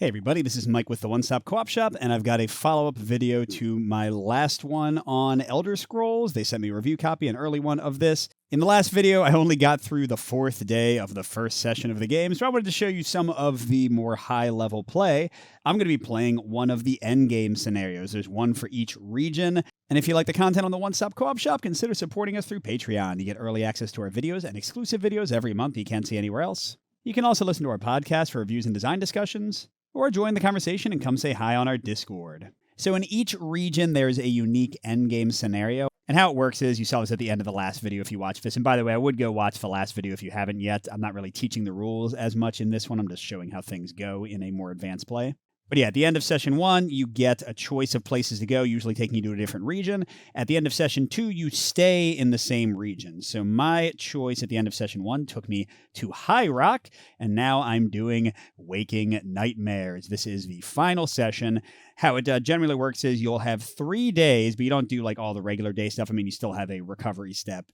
Hey everybody, this is Mike with the One Stop Co-op Shop, and I've got a follow-up video to my last one on Elder Scrolls. They sent me a review copy, an early one of this. In the last video, I only got through the 4th day of the first session of the game, so I wanted to show you some of the more high-level play. I'm going to be playing one of the endgame scenarios. There's one for each region, and if you like the content on the One Stop Co-op Shop, consider supporting us through Patreon. You get early access to our videos and exclusive videos every month you can't see anywhere else. You can also listen to our podcast for reviews and design discussions, or join the conversation and come say hi on our Discord. So in each region, there's a unique endgame scenario. And how it works is, you saw this at the end of the last video if you watched this. And by the way, I would go watch the last video if you haven't yet. I'm not really teaching the rules as much in this one. I'm just showing how things go in a more advanced play. But yeah, at the end of session 1, you get a choice of places to go, usually taking you to a different region. At the end of session 2, you stay in the same region. So my choice at the end of session 1 took me to High Rock, and now I'm doing Waking Nightmares. This is the final session. How it generally works is you'll have 3 days, but you don't do like all the regular day stuff. I mean, you still have a recovery step,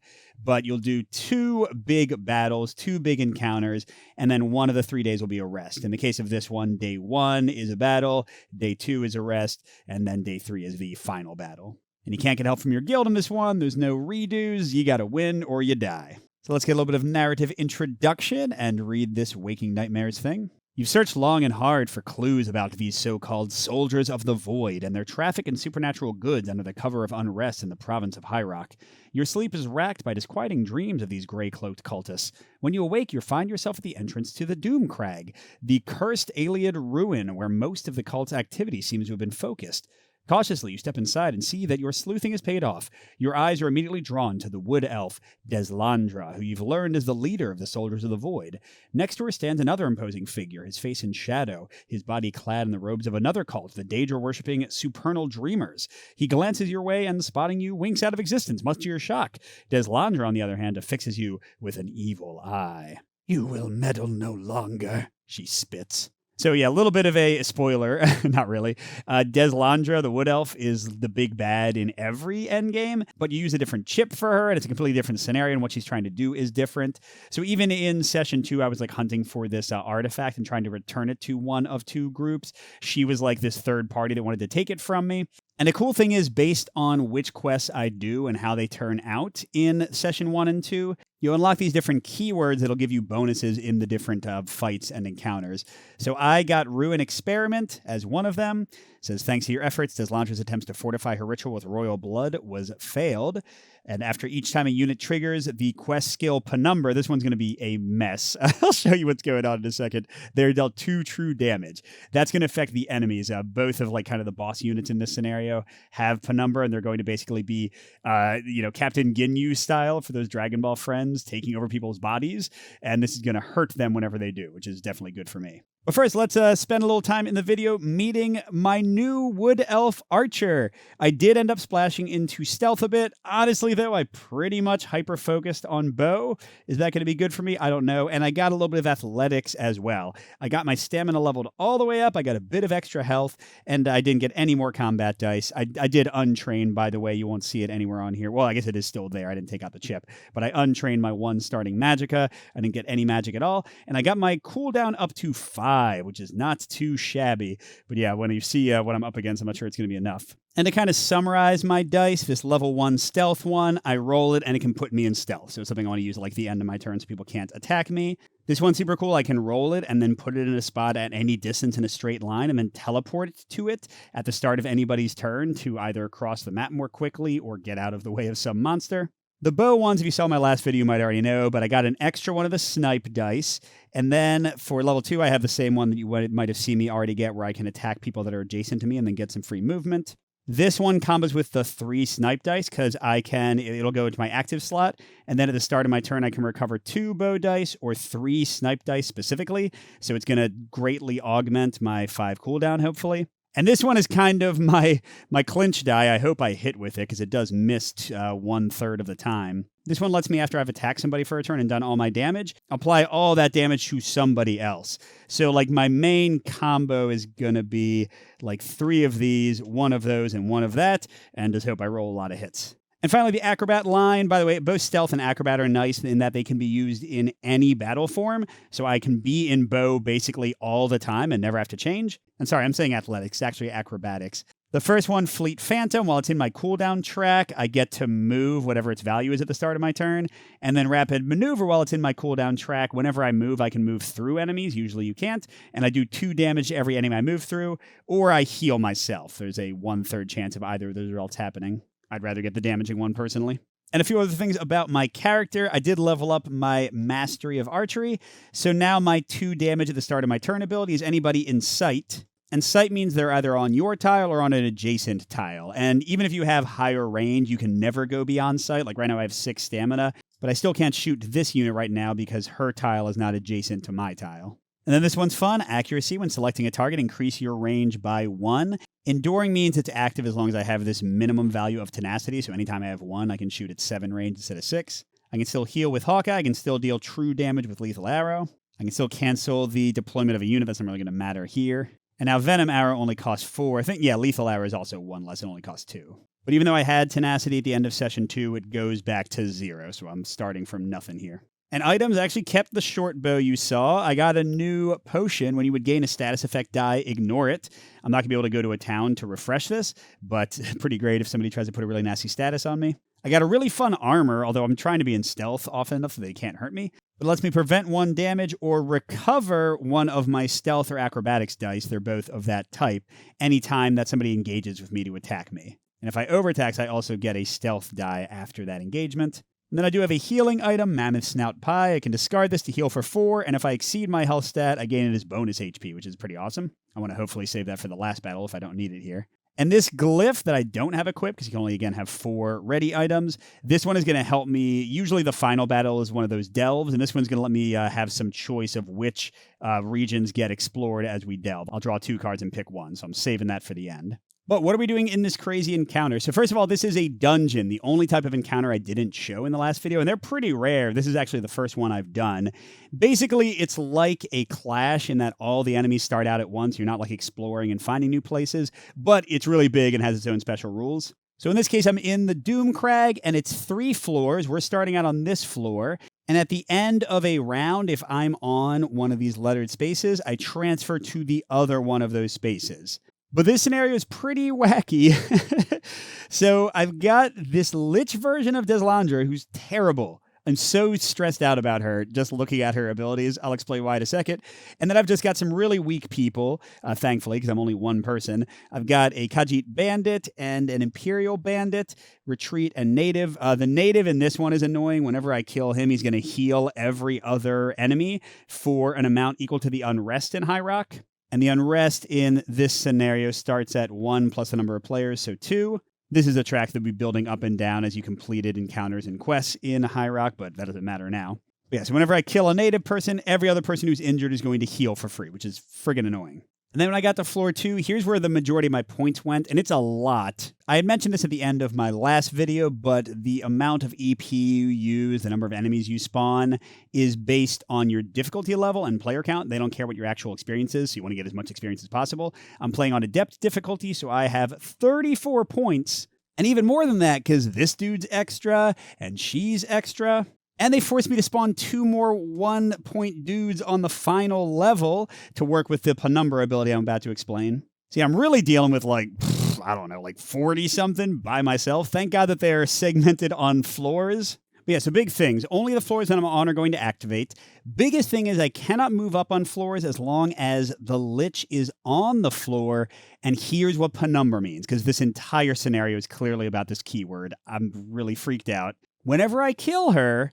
but you'll do 2 big battles, 2 big encounters, and then one of the 3 days will be a rest. In the case of this one, day 1 is a battle, day 2 is a rest, and then day 3 is the final battle. And you can't get help from your guild in this one. There's no redos. You got to win or you die. So let's get a little bit of narrative introduction and read this Waking Nightmares thing. You've searched long and hard for clues about these so-called soldiers of the void and their traffic in supernatural goods under the cover of unrest in the province of High Rock. Your sleep is racked by disquieting dreams of these gray-cloaked cultists. When you awake, you find yourself at the entrance to the Doom Crag, the cursed Iliad ruin where most of the cult's activity seems to have been focused. Cautiously, you step inside and see that your sleuthing is paid off. Your eyes are immediately drawn to the wood elf, Deslandra, who you've learned is the leader of the Soldiers of the Void. Next to her stands another imposing figure, his face in shadow, his body clad in the robes of another cult, the Daedra-worshipping Supernal Dreamers. He glances your way and, spotting you, winks out of existence, much to your shock. Deslandra, on the other hand, affixes you with an evil eye. "You will meddle no longer," she spits. So yeah, a little bit of a spoiler, not really. Deslandra, the wood elf, is the big bad in every endgame, but you use a different chip for her, and it's a completely different scenario, and what she's trying to do is different. So even in session 2, I was like hunting for this artifact and trying to return it to one of 2 groups. She was like this third party that wanted to take it from me. And the cool thing is, based on which quests I do and how they turn out in session 1 and 2, you unlock these different keywords that'll give you bonuses in the different fights and encounters. So I got Ruin Experiment as one of them. It says, thanks to your efforts, Deslandra's attempts to fortify her ritual with royal blood was failed. And after each time a unit triggers the quest skill Penumbra, this one's going to be a mess. I'll show you what's going on in a second. They're dealt 2 true damage. That's going to affect the enemies. Both of like kind of the boss units in this scenario have Penumbra, and they're going to basically be, Captain Ginyu style for those Dragon Ball friends, taking over people's bodies. And this is going to hurt them whenever they do, which is definitely good for me. But first, let's spend a little time in the video meeting my new Wood Elf Archer. I did end up splashing into stealth a bit. Honestly, though, I pretty much hyper-focused on bow. Is that going to be good for me? I don't know. And I got a little bit of athletics as well. I got my stamina leveled all the way up. I got a bit of extra health, and I didn't get any more combat dice. I did untrain, by the way. You won't see it anywhere on here. Well, I guess it is still there. I didn't take out the chip. But I untrained my 1 starting magicka. I didn't get any magic at all. And I got my cooldown up to 5. Which is not too shabby. But yeah, when you see what I'm up against, I'm not sure it's going to be enough. And to kind of summarize my dice, this level 1 stealth one, I roll it and it can put me in stealth. So it's something I want to use at like the end of my turn so people can't attack me. This one's super cool. I can roll it and then put it in a spot at any distance in a straight line and then teleport to it at the start of anybody's turn to either cross the map more quickly or get out of the way of some monster. The bow ones, if you saw my last video, you might already know, but I got an extra one of the snipe dice. And then for level 2, I have the same one that you might have seen me already get, where I can attack people that are adjacent to me and then get some free movement. This one combos with the 3 snipe dice because it'll go into my active slot. And then at the start of my turn, I can recover 2 bow dice or 3 snipe dice specifically. So it's going to greatly augment my 5 cooldown, hopefully. And this one is kind of my clinch die. I hope I hit with it because it does miss 1/3 of the time. This one lets me, after I've attacked somebody for a turn and done all my damage, apply all that damage to somebody else. So like my main combo is going to be like 3 of these, 1 of those, and 1 of that, and just hope I roll a lot of hits. And finally, the acrobat line. By the way, both stealth and acrobat are nice in that they can be used in any battle form. So I can be in bow basically all the time and never have to change. And sorry, I'm saying athletics, actually acrobatics. The first one, Fleet Phantom, while it's in my cooldown track, I get to move whatever its value is at the start of my turn. And then Rapid Maneuver, while it's in my cooldown track, whenever I move, I can move through enemies. Usually you can't. And I do 2 damage to every enemy I move through, or I heal myself. There's a 1/3 chance of either of those results happening. I'd rather get the damaging one personally. And a few other things about my character. I did level up my Mastery of Archery. So now my 2 damage at the start of my turn ability is anybody in sight. And sight means they're either on your tile or on an adjacent tile. And even if you have higher range, you can never go beyond sight. Like right now I have 6 stamina, but I still can't shoot this unit right now because her tile is not adjacent to my tile. And then this one's fun. Accuracy. When selecting a target, increase your range by 1. Enduring means it's active as long as I have this minimum value of tenacity. So anytime I have 1, I can shoot at 7 range instead of 6. I can still heal with Hawkeye. I can still deal true damage with Lethal Arrow. I can still cancel the deployment of a unit. That's not really going to matter here. And now Venom Arrow only costs 4. I think, yeah, Lethal Arrow is also 1 less. It only costs 2. But even though I had Tenacity at the end of Session 2, it goes back to 0. So I'm starting from nothing here. And items, I actually kept the short bow you saw. I got a new potion. When you would gain a status effect die, ignore it. I'm not going to be able to go to a town to refresh this, but pretty great if somebody tries to put a really nasty status on me. I got a really fun armor, although I'm trying to be in stealth often enough that they can't hurt me. It lets me prevent 1 damage or recover 1 of my stealth or acrobatics dice. They're both of that type anytime that somebody engages with me to attack me. And if I overattack, I also get a stealth die after that engagement. And then I do have a healing item, Mammoth Snout Pie. I can discard this to heal for 4, and if I exceed my health stat, I gain it as bonus HP, which is pretty awesome. I want to hopefully save that for the last battle if I don't need it here. And this glyph that I don't have equipped, because you can only, again, have 4 ready items, this one is going to help me. Usually the final battle is one of those delves, and this one's going to let me have some choice of which regions get explored as we delve. I'll draw 2 cards and pick one, so I'm saving that for the end. But what are we doing in this crazy encounter? So first of all, this is a dungeon, the only type of encounter I didn't show in the last video, and they're pretty rare. This is actually the first one I've done. Basically, it's like a Clash in that all the enemies start out at once. You're not like exploring and finding new places, but it's really big and has its own special rules. So in this case, I'm in the Doom Crag, and it's 3 floors. We're starting out on this floor. And at the end of a round, if I'm on one of these lettered spaces, I transfer to the other one of those spaces. But this scenario is pretty wacky. So I've got this Lich version of Deslandra who's terrible. I'm so stressed out about her just looking at her abilities. I'll explain why in a second. And then I've just got some really weak people, thankfully, because I'm only one person. I've got a Khajiit Bandit and an Imperial Bandit, Retreat, and Native. The Native in this one is annoying. Whenever I kill him, he's going to heal every other enemy for an amount equal to the Unrest in High Rock. And the Unrest in this scenario starts at 1 plus the number of players, so 2. This is a track that will be building up and down as you completed encounters and quests in High Rock, but that doesn't matter now. But yeah, so whenever I kill a native person, every other person who's injured is going to heal for free, which is friggin' annoying. And then when I got to floor 2, here's where the majority of my points went, and it's a lot. I had mentioned this at the end of my last video, but the amount of EP you use, the number of enemies you spawn, is based on your difficulty level and player count. They don't care what your actual experience is, so you want to get as much experience as possible. I'm playing on Adept difficulty, so I have 34 points, and even more than that, because this dude's extra, and she's extra. And they forced me to spawn 2 more 1-point dudes on the final level to work with the penumbra ability I'm about to explain. See, I'm really dealing with like 40-something by myself. Thank God that they're segmented on floors. But yeah, so big things. Only the floors that I'm on are going to activate. Biggest thing is I cannot move up on floors as long as the Lich is on the floor. And here's what penumbra means, because this entire scenario is clearly about this keyword. I'm really freaked out. Whenever I kill her,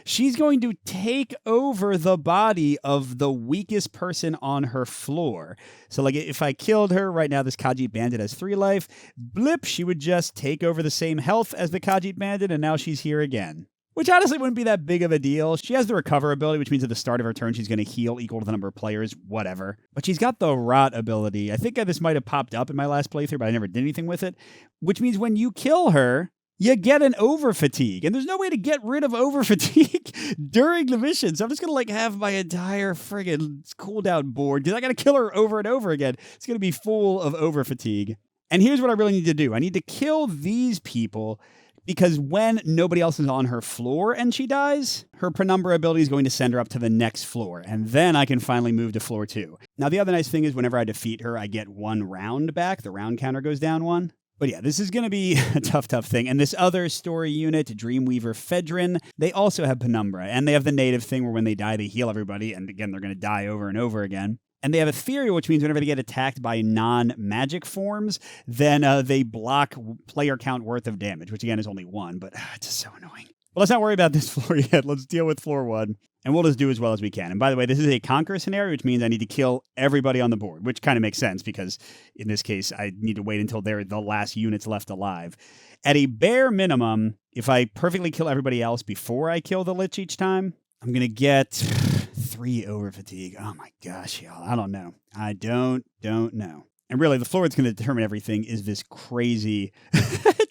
she's going to take over the body of the weakest person on her floor. So like if I killed her, right now this Khajiit Bandit has 3 life, blip, she would just take over the same health as the Khajiit Bandit, and now she's here again. Which honestly wouldn't be that big of a deal. She has the recover ability, which means at the start of her turn, she's going to heal equal to the number of players, whatever. But she's got the rot ability. I think this might have popped up in my last playthrough, but I never did anything with it. Which means when you kill her, you get an over fatigue, and there's no way to get rid of over fatigue during the mission. So I'm just going to have my entire friggin' cooldown board, because I got to kill her over and over again. It's going to be full of over fatigue. And here's what I really need to do. I need to kill these people, because when nobody else is on her floor and she dies, her Penumbra ability is going to send her up to the next floor, and then I can finally move to floor 2. Now, the other nice thing is whenever I defeat her, I get 1 round back. The round counter goes down 1. But yeah, this is going to be a tough thing. And this other story unit, Dreamweaver Fedrin, they also have Penumbra. And they have the native thing where when they die, they heal everybody. And again, they're going to die over and over again. And they have Ethereal, which means whenever they get attacked by non-magic forms, then they block player count worth of damage, which again is only 1. But it's just so annoying. Well, let's not worry about this floor yet. Let's deal with floor 1. And we'll just do as well as we can. And by the way, this is a conquer scenario, which means I need to kill everybody on the board, which kind of makes sense because in this case, I need to wait until they're the last units left alive. At a bare minimum, if I perfectly kill everybody else before I kill the Lich each time, I'm going to get 3 over fatigue. Oh my gosh, y'all. I don't know. I don't know. And really, the floor that's going to determine everything is this crazy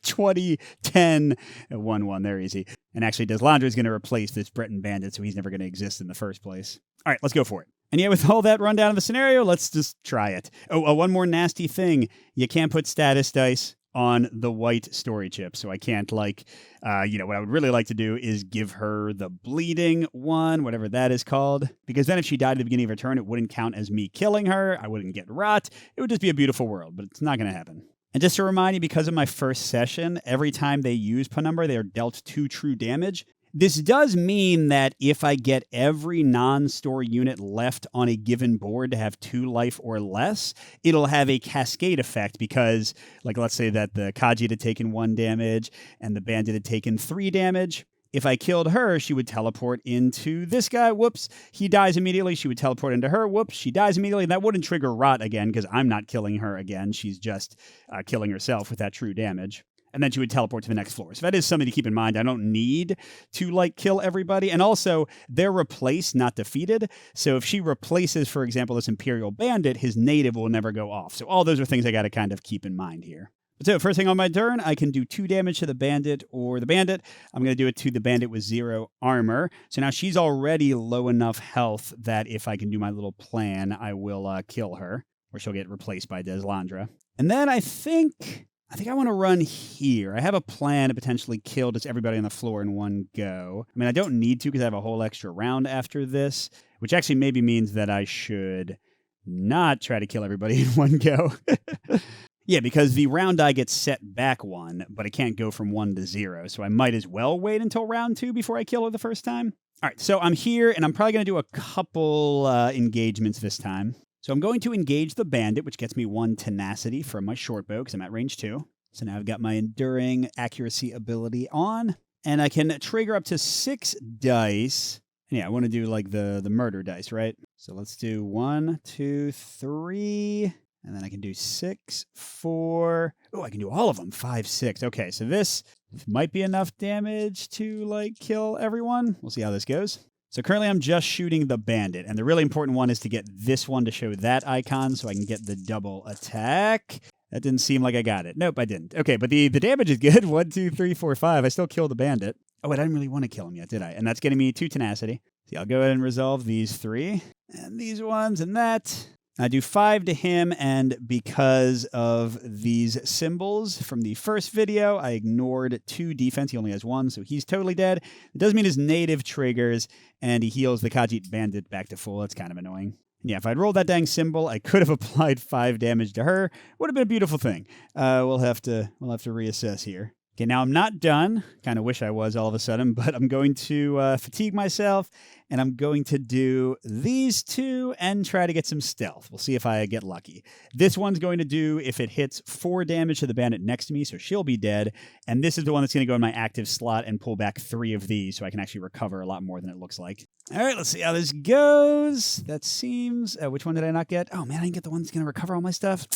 2010 1-1. They're easy. And actually, Deslandra is going to replace this Breton bandit, so he's never going to exist in the first place. All right, let's go for it. And yeah, with all that rundown of the scenario, let's just try it. Oh, one more nasty thing. You can't put status dice on the white story chip. So I can't what I would really like to do is give her the bleeding one, whatever that is called. Because then if she died at the beginning of her turn, it wouldn't count as me killing her. I wouldn't get rot. It would just be a beautiful world, but it's not going to happen. And just to remind you, because of my first session, every time they use Penumbra, they are dealt 2 true damage. This does mean that if I get every non-story unit left on a given board to have 2 life or less, it'll have a cascade effect because, let's say that the Khajiit had taken 1 damage and the Bandit had taken 3 damage. If I killed her, she would teleport into this guy. Whoops. He dies immediately. She would teleport into her. Whoops. She dies immediately. That wouldn't trigger rot again because I'm not killing her again. She's just killing herself with that true damage. And then she would teleport to the next floor. So that is something to keep in mind. I don't need to kill everybody. And also, they're replaced, not defeated. So if she replaces, for example, this Imperial Bandit, his native will never go off. So all those are things I got to kind of keep in mind here. So first thing on my turn, I can do 2 damage to the Bandit or the Bandit. I'm going to do it to the Bandit with 0 armor. So now she's already low enough health that if I can do my little plan, I will kill her. Or she'll get replaced by Deslandra. And then I think I want to run here. I have a plan to potentially kill just everybody on the floor in one go. I mean, I don't need to because I have a whole extra round after this, which actually maybe means that I should not try to kill everybody in one go. Yeah, because the round die gets set back 1, but it can't go from 1 to 0. So I might as well wait until round 2 before I kill her the first time. All right, so I'm here, and I'm probably going to do a couple engagements this time. So I'm going to engage the Bandit, which gets me 1 tenacity from my short bow, because I'm at range 2. So now I've got my enduring accuracy ability on, and I can trigger up to 6 dice. And yeah, I want to do the murder dice, right? So let's do 1, 2, 3... And then I can do 6, 4. Oh, I can do all of them. 5, 6. Okay, so this might be enough damage to, kill everyone. We'll see how this goes. So currently I'm just shooting the Bandit. And the really important one is to get this one to show that icon so I can get the double attack. That didn't seem like I got it. Nope, I didn't. Okay, but the damage is good. 1, 2, 3, 4, 5. I still killed the Bandit. Oh, wait, I didn't really want to kill him yet, did I? And that's getting me 2 tenacity. See, I'll go ahead and resolve these 3. And these ones and that. I do 5 to him, and because of these symbols from the first video, I ignored 2 defense. He only has 1, so he's totally dead. It does mean his native triggers, and he heals the Khajiit Bandit back to full. That's kind of annoying. Yeah, if I'd rolled that dang symbol, I could have applied 5 damage to her. Would have been a beautiful thing. We'll have to reassess here. Okay, now I'm not done. Kind of wish I was all of a sudden, but I'm going to fatigue myself, and I'm going to do these 2 and try to get some stealth. We'll see if I get lucky. This one's going to do, if it hits, 4 damage to the Bandit next to me, so she'll be dead. And this is the one that's going to go in my active slot and pull back 3 of these, so I can actually recover a lot more than it looks like. All right, let's see how this goes. That seems... which one did I not get? Oh, man, I didn't get the one that's going to recover all my stuff.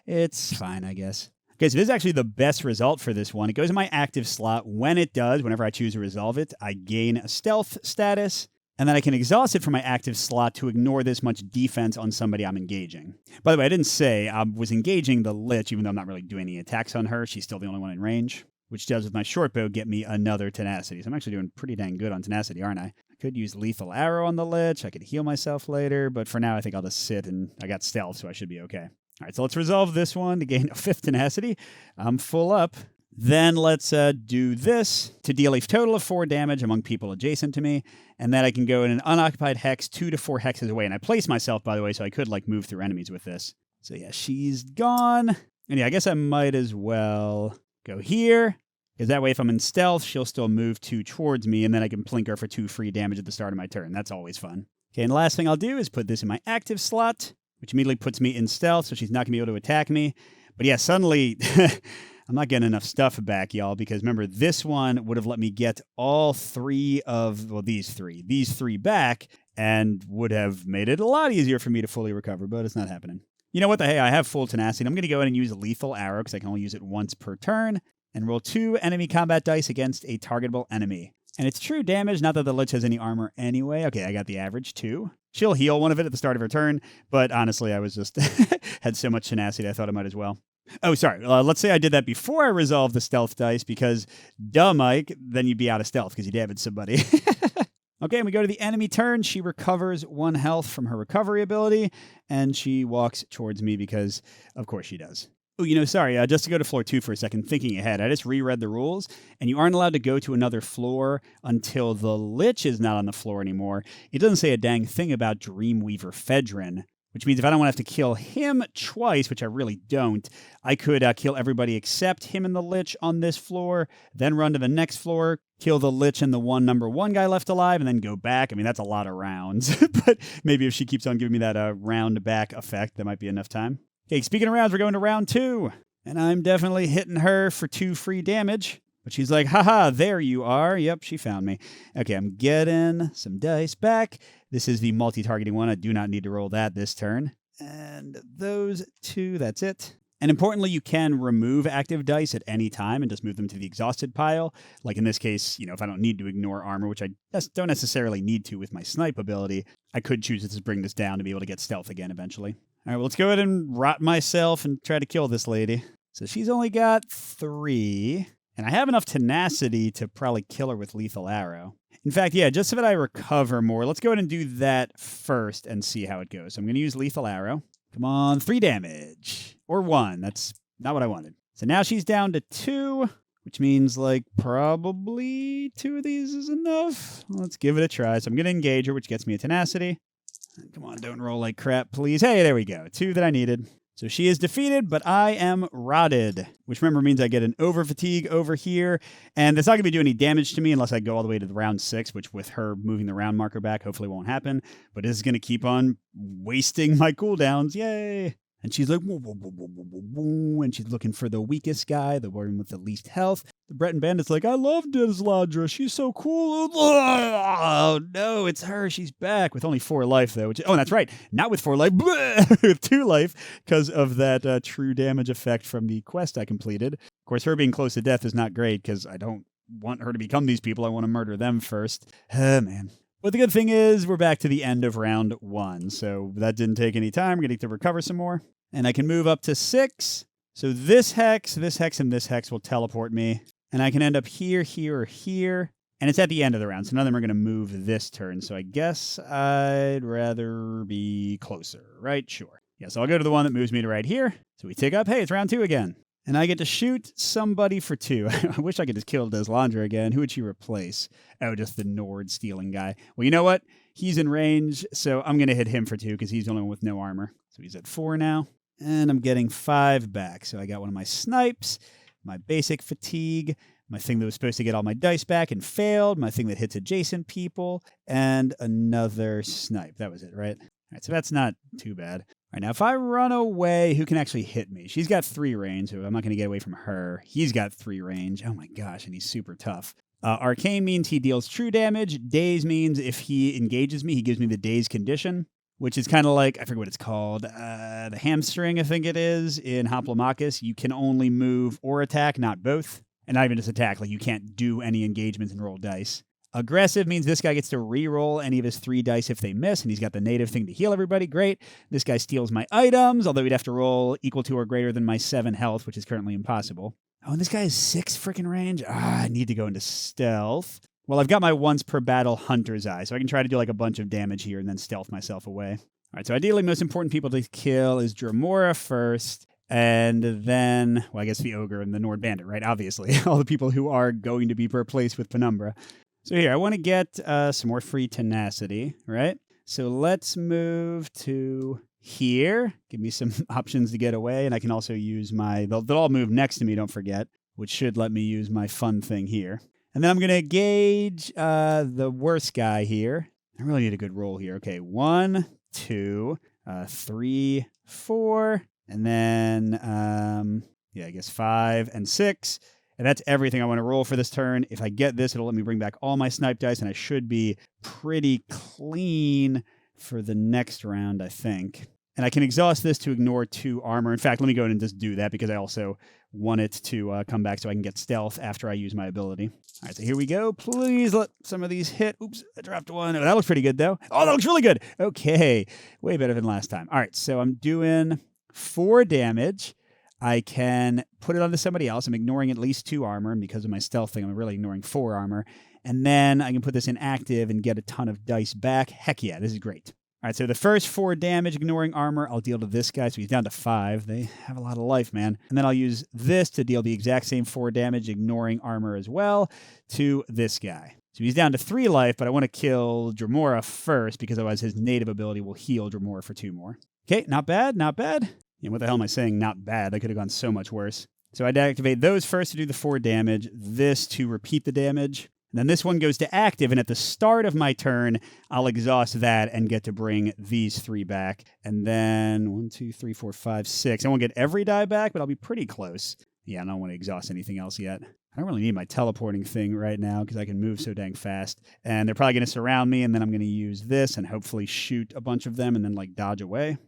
It's fine, I guess. Okay, so this is actually the best result for this one. It goes in my active slot. When it does, whenever I choose to resolve it, I gain a stealth status, and then I can exhaust it from my active slot to ignore this much defense on somebody I'm engaging. By the way, I didn't say I was engaging the Lich, even though I'm not really doing any attacks on her. She's still the only one in range, which does, with my short bow, get me another tenacity. So I'm actually doing pretty dang good on tenacity, aren't I? I could use lethal arrow on the Lich. I could heal myself later, but for now, I think I'll just sit, and I got stealth, so I should be okay. All right, so let's resolve this one to gain a 5th tenacity. I'm full up. Then let's do this to deal a total of 4 damage among people adjacent to me. And then I can go in an unoccupied hex 2 to 4 hexes away. And I place myself, by the way, so I could like move through enemies with this. So yeah, she's gone. And yeah, I guess I might as well go here. Because that way, if I'm in stealth, she'll still move 2 towards me. And then I can plink her for 2 free damage at the start of my turn. That's always fun. Okay, and the last thing I'll do is put this in my active slot, which immediately puts me in stealth, so she's not going to be able to attack me. But yeah, suddenly... I'm not getting enough stuff back, y'all, because remember, this one would have let me get all 3 of, well, these 3 back, and would have made it a lot easier for me to fully recover, but it's not happening. You know what? Hey, I have full tenacity. I'm going to go ahead and use a lethal arrow, because I can only use it once per turn, and roll 2 enemy combat dice against a targetable enemy. And it's true damage, not that the Lich has any armor anyway. Okay, I got the average 2. She'll heal one of it at the start of her turn, but honestly, I was just had so much tenacity, I thought I might as well. Oh, sorry. Let's say I did that before I resolved the stealth dice, because, duh, Mike, then you'd be out of stealth because you damaged somebody. Okay, and we go to the enemy turn. She recovers 1 health from her recovery ability, and she walks towards me because, of course, she does. Oh, sorry, just to go to floor 2 for a second, thinking ahead, I just reread the rules, and you aren't allowed to go to another floor until the Lich is not on the floor anymore. It doesn't say a dang thing about Dreamweaver Fedrin, which means if I don't want to have to kill him twice, which I really don't, I could kill everybody except him and the Lich on this floor, then run to the next floor, kill the Lich and the number 1 guy left alive, and then go back. I mean, that's a lot of rounds, but maybe if she keeps on giving me that round back effect, that might be enough time. Okay, speaking of rounds, we're going to round 2, and I'm definitely hitting her for 2 free damage. But she's like, haha, there you are. Yep, she found me. Okay, I'm getting some dice back. This is the multi-targeting one. I do not need to roll that this turn. And those 2, that's it. And importantly, you can remove active dice at any time and just move them to the exhausted pile. Like in this case, if I don't need to ignore armor, which I just don't necessarily need to with my snipe ability, I could choose to just bring this down to be able to get stealth again eventually. All right, well, let's go ahead and rot myself and try to kill this lady. So she's only got 3. And I have enough tenacity to probably kill her with lethal arrow. In fact, yeah, just so that I recover more, let's go ahead and do that first and see how it goes. So I'm going to use lethal arrow. Come on, 3 damage. Or 1. That's not what I wanted. So now she's down to 2, which means probably 2 of these is enough. Let's give it a try. So I'm going to engage her, which gets me a tenacity. Come on, don't roll like crap, please. Hey, there we go. 2 that I needed. So she is defeated, but I am rotted, which remember means I get an over fatigue over here, and it's not going to be doing any damage to me unless I go all the way to the round 6, which with her moving the round marker back hopefully won't happen, but it's going to keep on wasting my cooldowns. Yay! And she's like, woo, woo, woo, woo, woo, woo, woo, and she's looking for the weakest guy, the one with the least health. The Breton Bandit's like, I love Desladra. She's so cool. Oh, no, it's her. She's back with only 4 life, though. That's right. Not with 4 life, with 2 life, because of that true damage effect from the quest I completed. Of course, her being close to death is not great, because I don't want her to become these people. I want to murder them first. Man. But the good thing is we're back to the end of round 1, so that didn't take any time. We're going to recover some more. And I can move up to 6. So this hex, and this hex will teleport me. And I can end up here, here, or here. And it's at the end of the round, so none of them are going to move this turn. So I guess I'd rather be closer, right? Sure. Yeah, so I'll go to the one that moves me to right here. So we tick up. Hey, it's round 2 again. And I get to shoot somebody for 2. I wish I could just kill Deslandra again. Who would she replace? Oh, just the Nord stealing guy. Well, you know what? He's in range, so I'm going to hit him for 2 because he's the only one with no armor. So he's at 4 now. And I'm getting 5 back. So I got one of my snipes, my basic fatigue, my thing that was supposed to get all my dice back and failed, my thing that hits adjacent people, and another snipe. That was it, right? All right, so that's not too bad. All right, now if I run away, who can actually hit me? She's got 3 range, so I'm not going to get away from her. He's got 3 range. Oh my gosh, and he's super tough. Arcane means he deals true damage. Daze means if he engages me, he gives me the daze condition, which is kind of like, I forget what it's called, the hamstring, I think it is, in Hoplomachus. You can only move or attack, not both. And not even just attack, like you can't do any engagements and roll dice. Aggressive means this guy gets to re-roll any of his 3 dice if they miss, and he's got the native thing to heal everybody. Great. This guy steals my items, although he'd have to roll equal to or greater than my 7 health, which is currently impossible. Oh, and this guy has 6 freaking range? I need to go into stealth. Well, I've got my once per battle Hunter's Eye, so I can try to do like a bunch of damage here and then stealth myself away. All right, so ideally, most important people to kill is Dramora first, And then, well, I guess the ogre and the Nord bandit, right? Obviously, all the people who are going to be replaced with Penumbra. So here, I want to get some more free tenacity, right? So let's move to here. Give me some options to get away, and I can also use my, they'll all move next to me, don't forget, which should let me use my fun thing here. And then I'm going to gauge the worst guy here. I really need a good roll here. Okay, 1, 2, 3, 4, and then, I guess 5 and 6. And that's everything I want to roll for this turn. If I get this, it'll let me bring back all my snipe dice, and I should be pretty clean for the next round, I think. And I can exhaust this to ignore 2 armor. In fact, let me go ahead and just do that because I also want it to come back so I can get stealth after I use my ability. All right, so here we go. Please let some of these hit. Oops, I dropped one. Oh, that looks pretty good, though. Oh, that looks really good. Okay, way better than last time. All right, so I'm doing 4 damage. I can put it onto somebody else. I'm ignoring at least 2 armor, and because of my stealth thing, I'm really ignoring 4 armor. And then I can put this in active and get a ton of dice back. Heck yeah, this is great. All right, so the first 4 damage, ignoring armor, I'll deal to this guy, so he's down to 5. They have a lot of life, man. And then I'll use this to deal the exact same 4 damage, ignoring armor as well, to this guy. So he's down to 3 life, but I want to kill Dremora first, because otherwise his native ability will heal Dremora for 2 more. Okay, not bad, not bad. Yeah, what the hell am I saying? Not bad. That could have gone so much worse. So I'd activate those first to do the 4 damage, this to repeat the damage. And then this one goes to active, and at the start of my turn, I'll exhaust that and get to bring these 3 back. And then 1, 2, 3, 4, 5, 6. I won't get every die back, but I'll be pretty close. Yeah, I don't want to exhaust anything else yet. I don't really need my teleporting thing right now because I can move so dang fast. And they're probably going to surround me, and then I'm going to use this and hopefully shoot a bunch of them and then dodge away.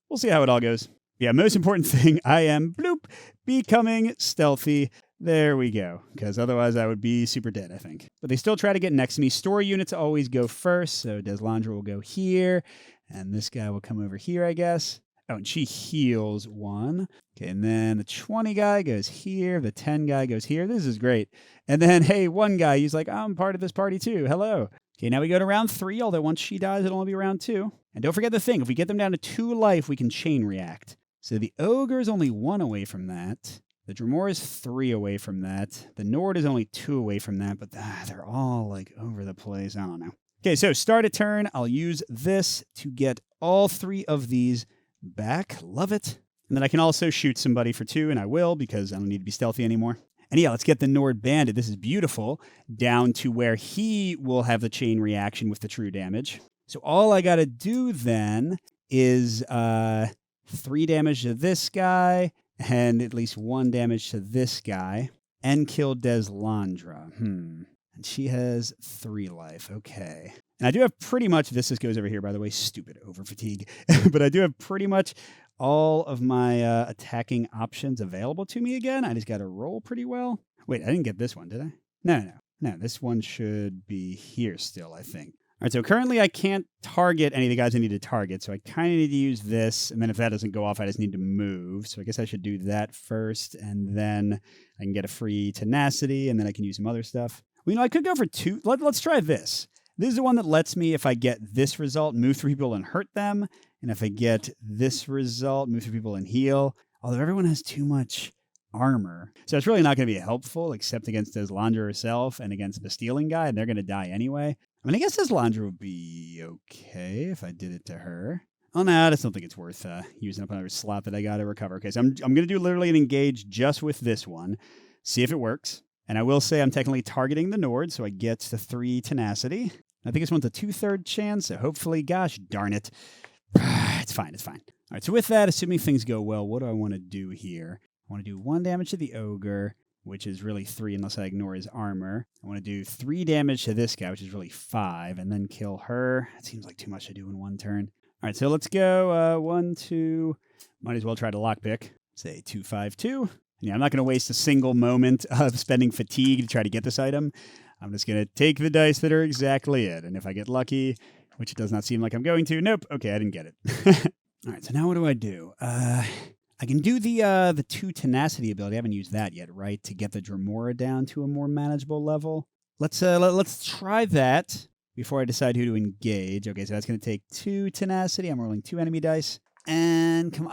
We'll see how it all goes. Yeah, most important thing, I am, bloop, becoming stealthy. There we go, because otherwise I would be super dead, I think. But they still try to get next to me. Story units always go first, so Deslandra will go here, and this guy will come over here, I guess. Oh, and she heals 1. Okay, and then the 20 guy goes here, the 10 guy goes here. This is great. And then, hey, 1 guy, he's like, I'm part of this party too. Hello. Okay, now we go to round 3, although once she dies, it'll only be round 2. And don't forget the thing, if we get them down to 2 life, we can chain react. So the ogre is only 1 away from that. The Dremora is 3 away from that. The Nord is only 2 away from that, but they're all over the place. I don't know. Okay, so start a turn. I'll use this to get all 3 of these back. Love it. And then I can also shoot somebody for 2, and I will because I don't need to be stealthy anymore. And yeah, let's get the Nord bandit. This is beautiful. Down to where he will have the chain reaction with the true damage. So all I got to do then is 3 damage to this guy, and at least 1 damage to this guy, and kill Deslandra. And she has 3 life. Okay. And I do have pretty much, this goes over here, by the way, stupid over fatigue, but I do have pretty much all of my attacking options available to me again. I just got to roll pretty well. Wait, I didn't get this one, did I? No, this one should be here still, I think. All right, so currently I can't target any of the guys I need to target, so I kind of need to use this, and then if that doesn't go off, I just need to move. So I guess I should do that first, and then I can get a free tenacity, and then I can use some other stuff. Well, I could go for 2. Let's try this. This is the one that lets me, if I get this result, move 3 people and hurt them, and if I get this result, move 3 people and heal, although everyone has too much armor. So it's really not going to be helpful, except against Deslandra herself and against the stealing guy, and they're going to die anyway. I mean, I guess Deslandra would be okay if I did it to her. Oh, no, I just don't think it's worth using up another slot that I got to recover. Okay, so I'm going to do literally an engage just with this one, see if it works. And I will say I'm technically targeting the Nord, so I get the 3 tenacity. I think this one's a 2/3 chance, so hopefully, gosh darn it. It's fine. All right, so with that, assuming things go well, what do I want to do here? I want to do 1 damage to the ogre, which is really 3 unless I ignore his armor. I want to do 3 damage to this guy, which is really 5, and then kill her. It seems like too much to do in 1 turn. All right, so let's go 1, 2. Might as well try to lockpick. Say 2, 5, 2. Yeah, I'm not going to waste a single moment of spending fatigue to try to get this item. I'm just going to take the dice that are exactly it. And if I get lucky, which it does not seem like I'm going to, nope. Okay, I didn't get it. All right, so now what do I do? I can do the 2 tenacity ability. I haven't used that yet, right? To get the Dremora down to a more manageable level. Let's try that before I decide who to engage. Okay, so that's going to take 2 tenacity. I'm rolling 2 enemy dice. And come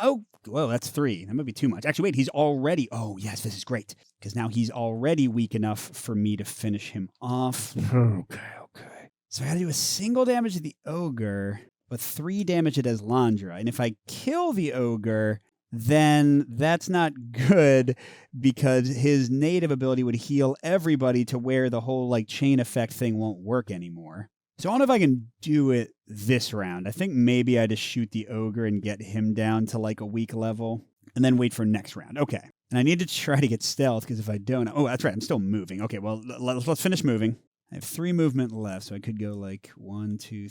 whoa, that's 3. That might be too much. Actually, wait, he's already... Oh, yes, this is great. Because now he's already weak enough for me to finish him off. Okay. So I got to do a single damage to the ogre, but 3 damage to Deslandra. And if I kill the ogre, then that's not good because his native ability would heal everybody to where the whole like chain effect thing won't work anymore. So I don't know if I can do it this round. I think maybe I just shoot the ogre and get him down to like a weak level and then wait for next round. Okay. And I need to try to get stealth because if I don't... Oh, that's right. I'm still moving. Okay, well, let's finish moving. I have 3 movement left, so I could go like 1, 2,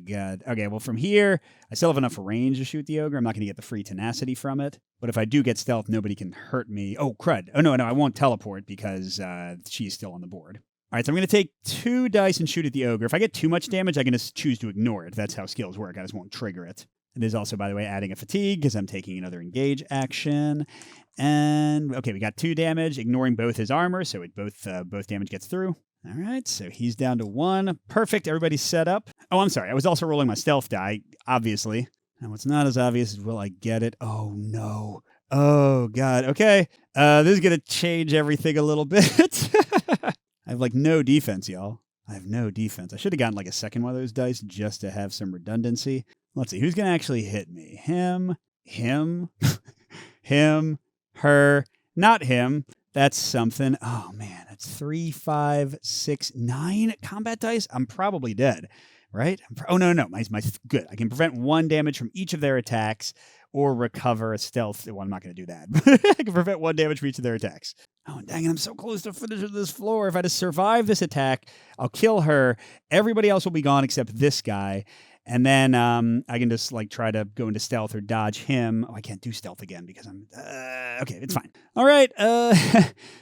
God. Okay, well, from here, I still have enough range to shoot the ogre. I'm not going to get the free tenacity from it. But if I do get stealth, nobody can hurt me. Oh, crud. Oh, no, I won't teleport because she's still on the board. All right, so I'm going to take 2 dice and shoot at the ogre. If I get too much damage, I can just choose to ignore it. That's how skills work. I just won't trigger it. It is also, by the way, adding a fatigue because I'm taking another engage action. And, okay, we got 2 damage, ignoring both his armor, so both damage gets through. All right, so he's down to 1. Perfect, everybody's set up. Oh, I'm sorry, I was also rolling my stealth die, obviously. Now, what's not as obvious is will I get it? Oh, no. Oh, God, okay. This is going to change everything a little bit. I have, like, no defense, y'all. I have no defense. I should have gotten, like, a second one of those dice just to have some redundancy. Let's see, who's going to actually hit me? Him, him, her, not him. That's something. Oh, man, that's 3, 5, 6, 9 combat dice. I'm probably dead, right? Oh, no. My good. I can prevent 1 damage from each of their attacks or recover a stealth. Well, I'm not going to do that. I can prevent 1 damage from each of their attacks. Oh, dang it, I'm so close to finishing this floor. If I just survive this attack, I'll kill her. Everybody else will be gone except this guy. And then I can just like try to go into stealth or dodge him. Oh, I can't do stealth again because I'm... okay, it's fine. All right,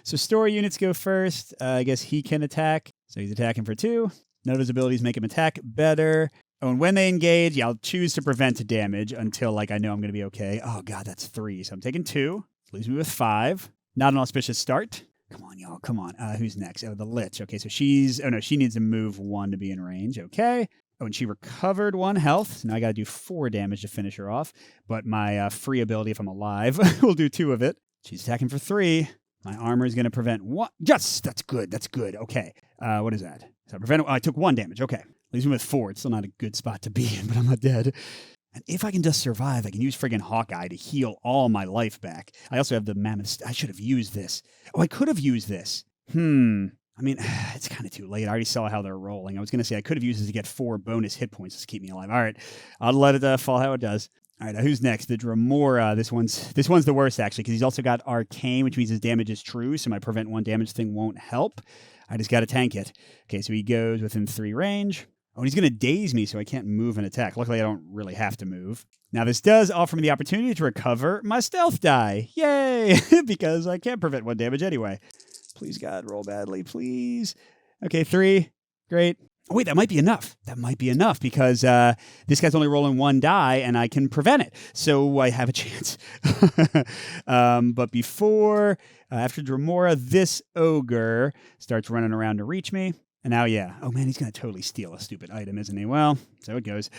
so story units go first. I guess he can attack. So he's attacking for 2. None of his abilities make him attack better. Oh, and when they engage, yeah, I'll choose to prevent damage until like I know I'm going to be okay. Oh, God, that's 3. So I'm taking 2. Leaves me with 5. Not an auspicious start. Come on, y'all. Come on. Who's next? Oh, the Lich. Okay, so she's... Oh, no, she needs to move 1 to be in range. Okay. Oh, and she recovered 1 health. So now I got to do 4 damage to finish her off. But my free ability, if I'm alive, will do 2 of it. She's attacking for 3. My armor is going to prevent 1. Yes, that's good. That's good. Okay. What is that? So I took 1 damage. Okay. Leaves me with 4. It's still not a good spot to be in, but I'm not dead. And if I can just survive, I can use friggin' Hawkeye to heal all my life back. I also have the Mammoth... I should have used this. Oh, I could have used this. I mean, it's kind of too late. I already saw how they're rolling. I was going to say I could have used this to get 4 bonus hit points to keep me alive. All right. I'll let it fall how it does. All right, who's next? The Dremora. This one's the worst, actually, because he's also got Arcane, which means his damage is true, so my prevent 1 damage thing won't help. I just got to tank it. Okay, so he goes within 3 range. Oh, and he's going to daze me, so I can't move and attack. Luckily, I don't really have to move. Now, this does offer me the opportunity to recover my stealth die. Yay! Because I can't prevent 1 damage anyway. Please, God, roll badly, please. Okay, 3. Great. Oh, wait, that might be enough. That might be enough because this guy's only rolling 1 die and I can prevent it. So I have a chance. But before, after Dremora, this ogre starts running around to reach me. And now, yeah. Oh, man, he's going to totally steal a stupid item, isn't he? Well, so it goes.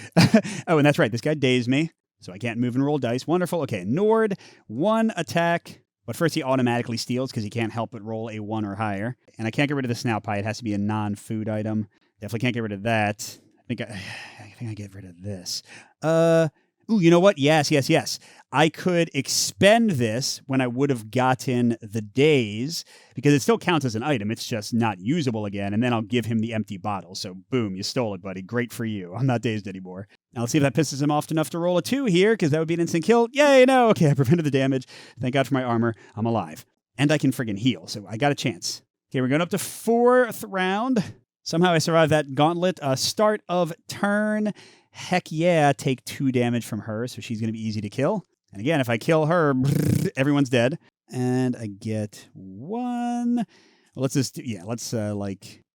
Oh, and that's right. This guy dazed me, so I can't move and roll dice. Wonderful. Okay, Nord, 1 attack. But first he automatically steals because he can't help but roll a 1 or higher. And I can't get rid of the snout pie. It has to be a non-food item. Definitely can't get rid of that. I think I get rid of this. Ooh, you know what? Yes. I could expend this when I would have gotten the daze because it still counts as an item. It's just not usable again. And then I'll give him the empty bottle. So boom, you stole it, buddy. Great for you. I'm not dazed anymore. Now let's see if that pisses him off enough to roll a 2 here because that would be an instant kill. Yay, no. Okay, I prevented the damage. Thank God for my armor. I'm alive. And I can friggin' heal. So I got a chance. Okay, we're going up to 4th round. Somehow I survived that gauntlet. Start of turn. Heck yeah, take 2 damage from her, so she's going to be easy to kill. And again, if I kill her, everyone's dead. And I get 1. Well, let's just,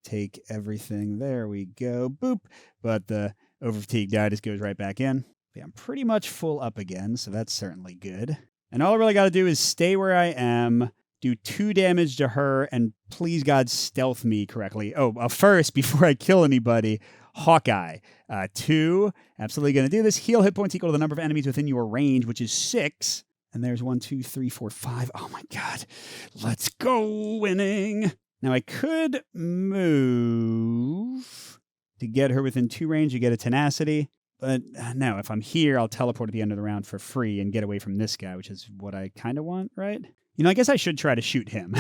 take everything. There we go. Boop. But the overfatigue die just goes right back in. Yeah, I'm pretty much full up again, so that's certainly good. And all I really got to do is stay where I am, do 2 damage to her, and please God stealth me correctly. Oh, first, before I kill anybody, Hawkeye. 2, absolutely going to do this. Heal hit points equal to the number of enemies within your range, which is 6. And there's 1, 2, 3, 4, 5. Oh my God. Let's go, winning. Now I could move to get her within 2 range to get a tenacity. But no, if I'm here, I'll teleport at the end of the round for free and get away from this guy, which is what I kind of want, right? You know, I guess I should try to shoot him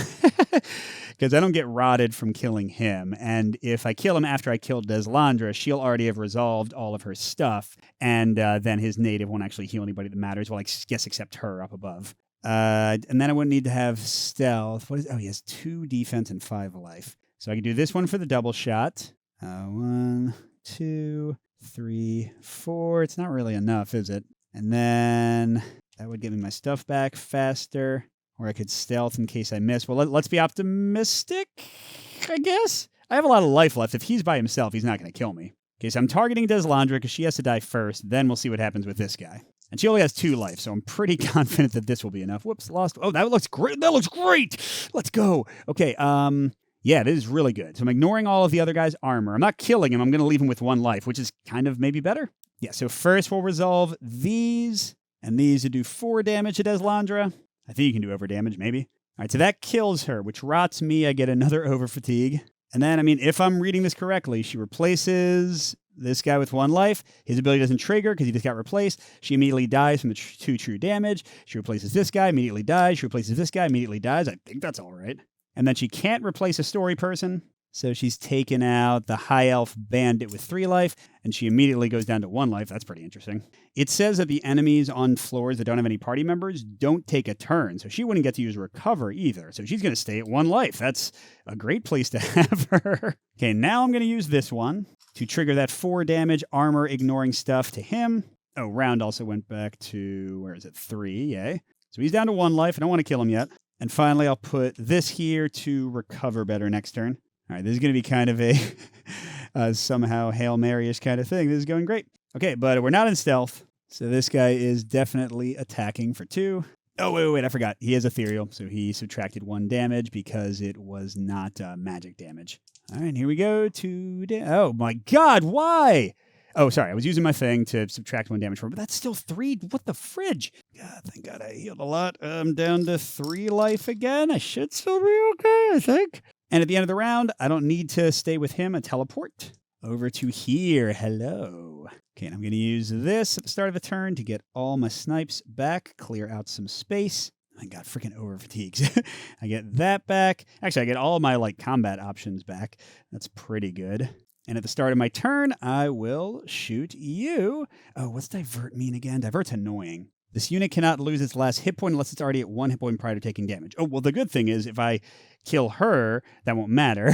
because I don't get rotted from killing him. And if I kill him after I killed Deslandra, she'll already have resolved all of her stuff. And then his native won't actually heal anybody that matters. Well, I guess except her up above. And then I wouldn't need to have stealth. He has 2 defense and 5 life. So I can do this one for the double shot. 1, 2, 3, 4. It's not really enough, is it? And then that would give me my stuff back faster. Or I could stealth in case I miss. Well, let's be optimistic, I guess. I have a lot of life left. If he's by himself, he's not going to kill me. Okay, so I'm targeting Deslandra because she has to die first. Then we'll see what happens with this guy. And she only has 2 life, so I'm pretty confident that this will be enough. Whoops, lost. Oh, that looks great. That looks great. Let's go. Okay, yeah, this is really good. So I'm ignoring all of the other guys' armor. I'm not killing him. I'm going to leave him with 1 life, which is kind of maybe better. Yeah, so first we'll resolve these, and these to do 4 damage to Deslandra. I think you can do over damage, maybe. All right, so that kills her, which rots me. I get another over fatigue. And then, I mean, if I'm reading this correctly, she replaces this guy with 1 life. His ability doesn't trigger because he just got replaced. She immediately dies from the 2 true damage. She replaces this guy, immediately dies. She replaces this guy, immediately dies. I think that's all right. And then she can't replace a story person. So she's taken out the high elf bandit with 3 life, and she immediately goes down to 1 life. That's pretty interesting. It says that the enemies on floors that don't have any party members don't take a turn, so she wouldn't get to use recover either. So she's going to stay at 1 life. That's a great place to have her. Okay, now I'm going to use this one to trigger that 4 damage armor ignoring stuff to him. Oh, round also went back to, where is it? 3, yay. So he's down to 1 life. I don't want to kill him yet. And finally, I'll put this here to recover better next turn. All right, this is going to be kind of a somehow Hail Mary-ish kind of thing. This is going great. Okay, but we're not in stealth, so this guy is definitely attacking for 2. Oh, wait, I forgot. He has ethereal, so he subtracted 1 damage because it was not magic damage. All right, here we go. 2 oh, my God, why? Oh, sorry, I was using my thing to subtract 1 damage from it, but that's still 3. What the fridge? God, thank God I healed a lot. I'm down to 3 life again. I should still be okay, I think. And at the end of the round, I don't need to stay with him. I teleport over to here. Hello. Okay, and I'm going to use this at the start of the turn to get all my snipes back, clear out some space. I got freaking over fatigues. I get that back. Actually, I get all my combat options back. That's pretty good. And at the start of my turn, I will shoot you. Oh, what's divert mean again? Divert's annoying. This unit cannot lose its last hit point unless it's already at 1 hit point prior to taking damage. Oh, well, the good thing is if I kill her, that won't matter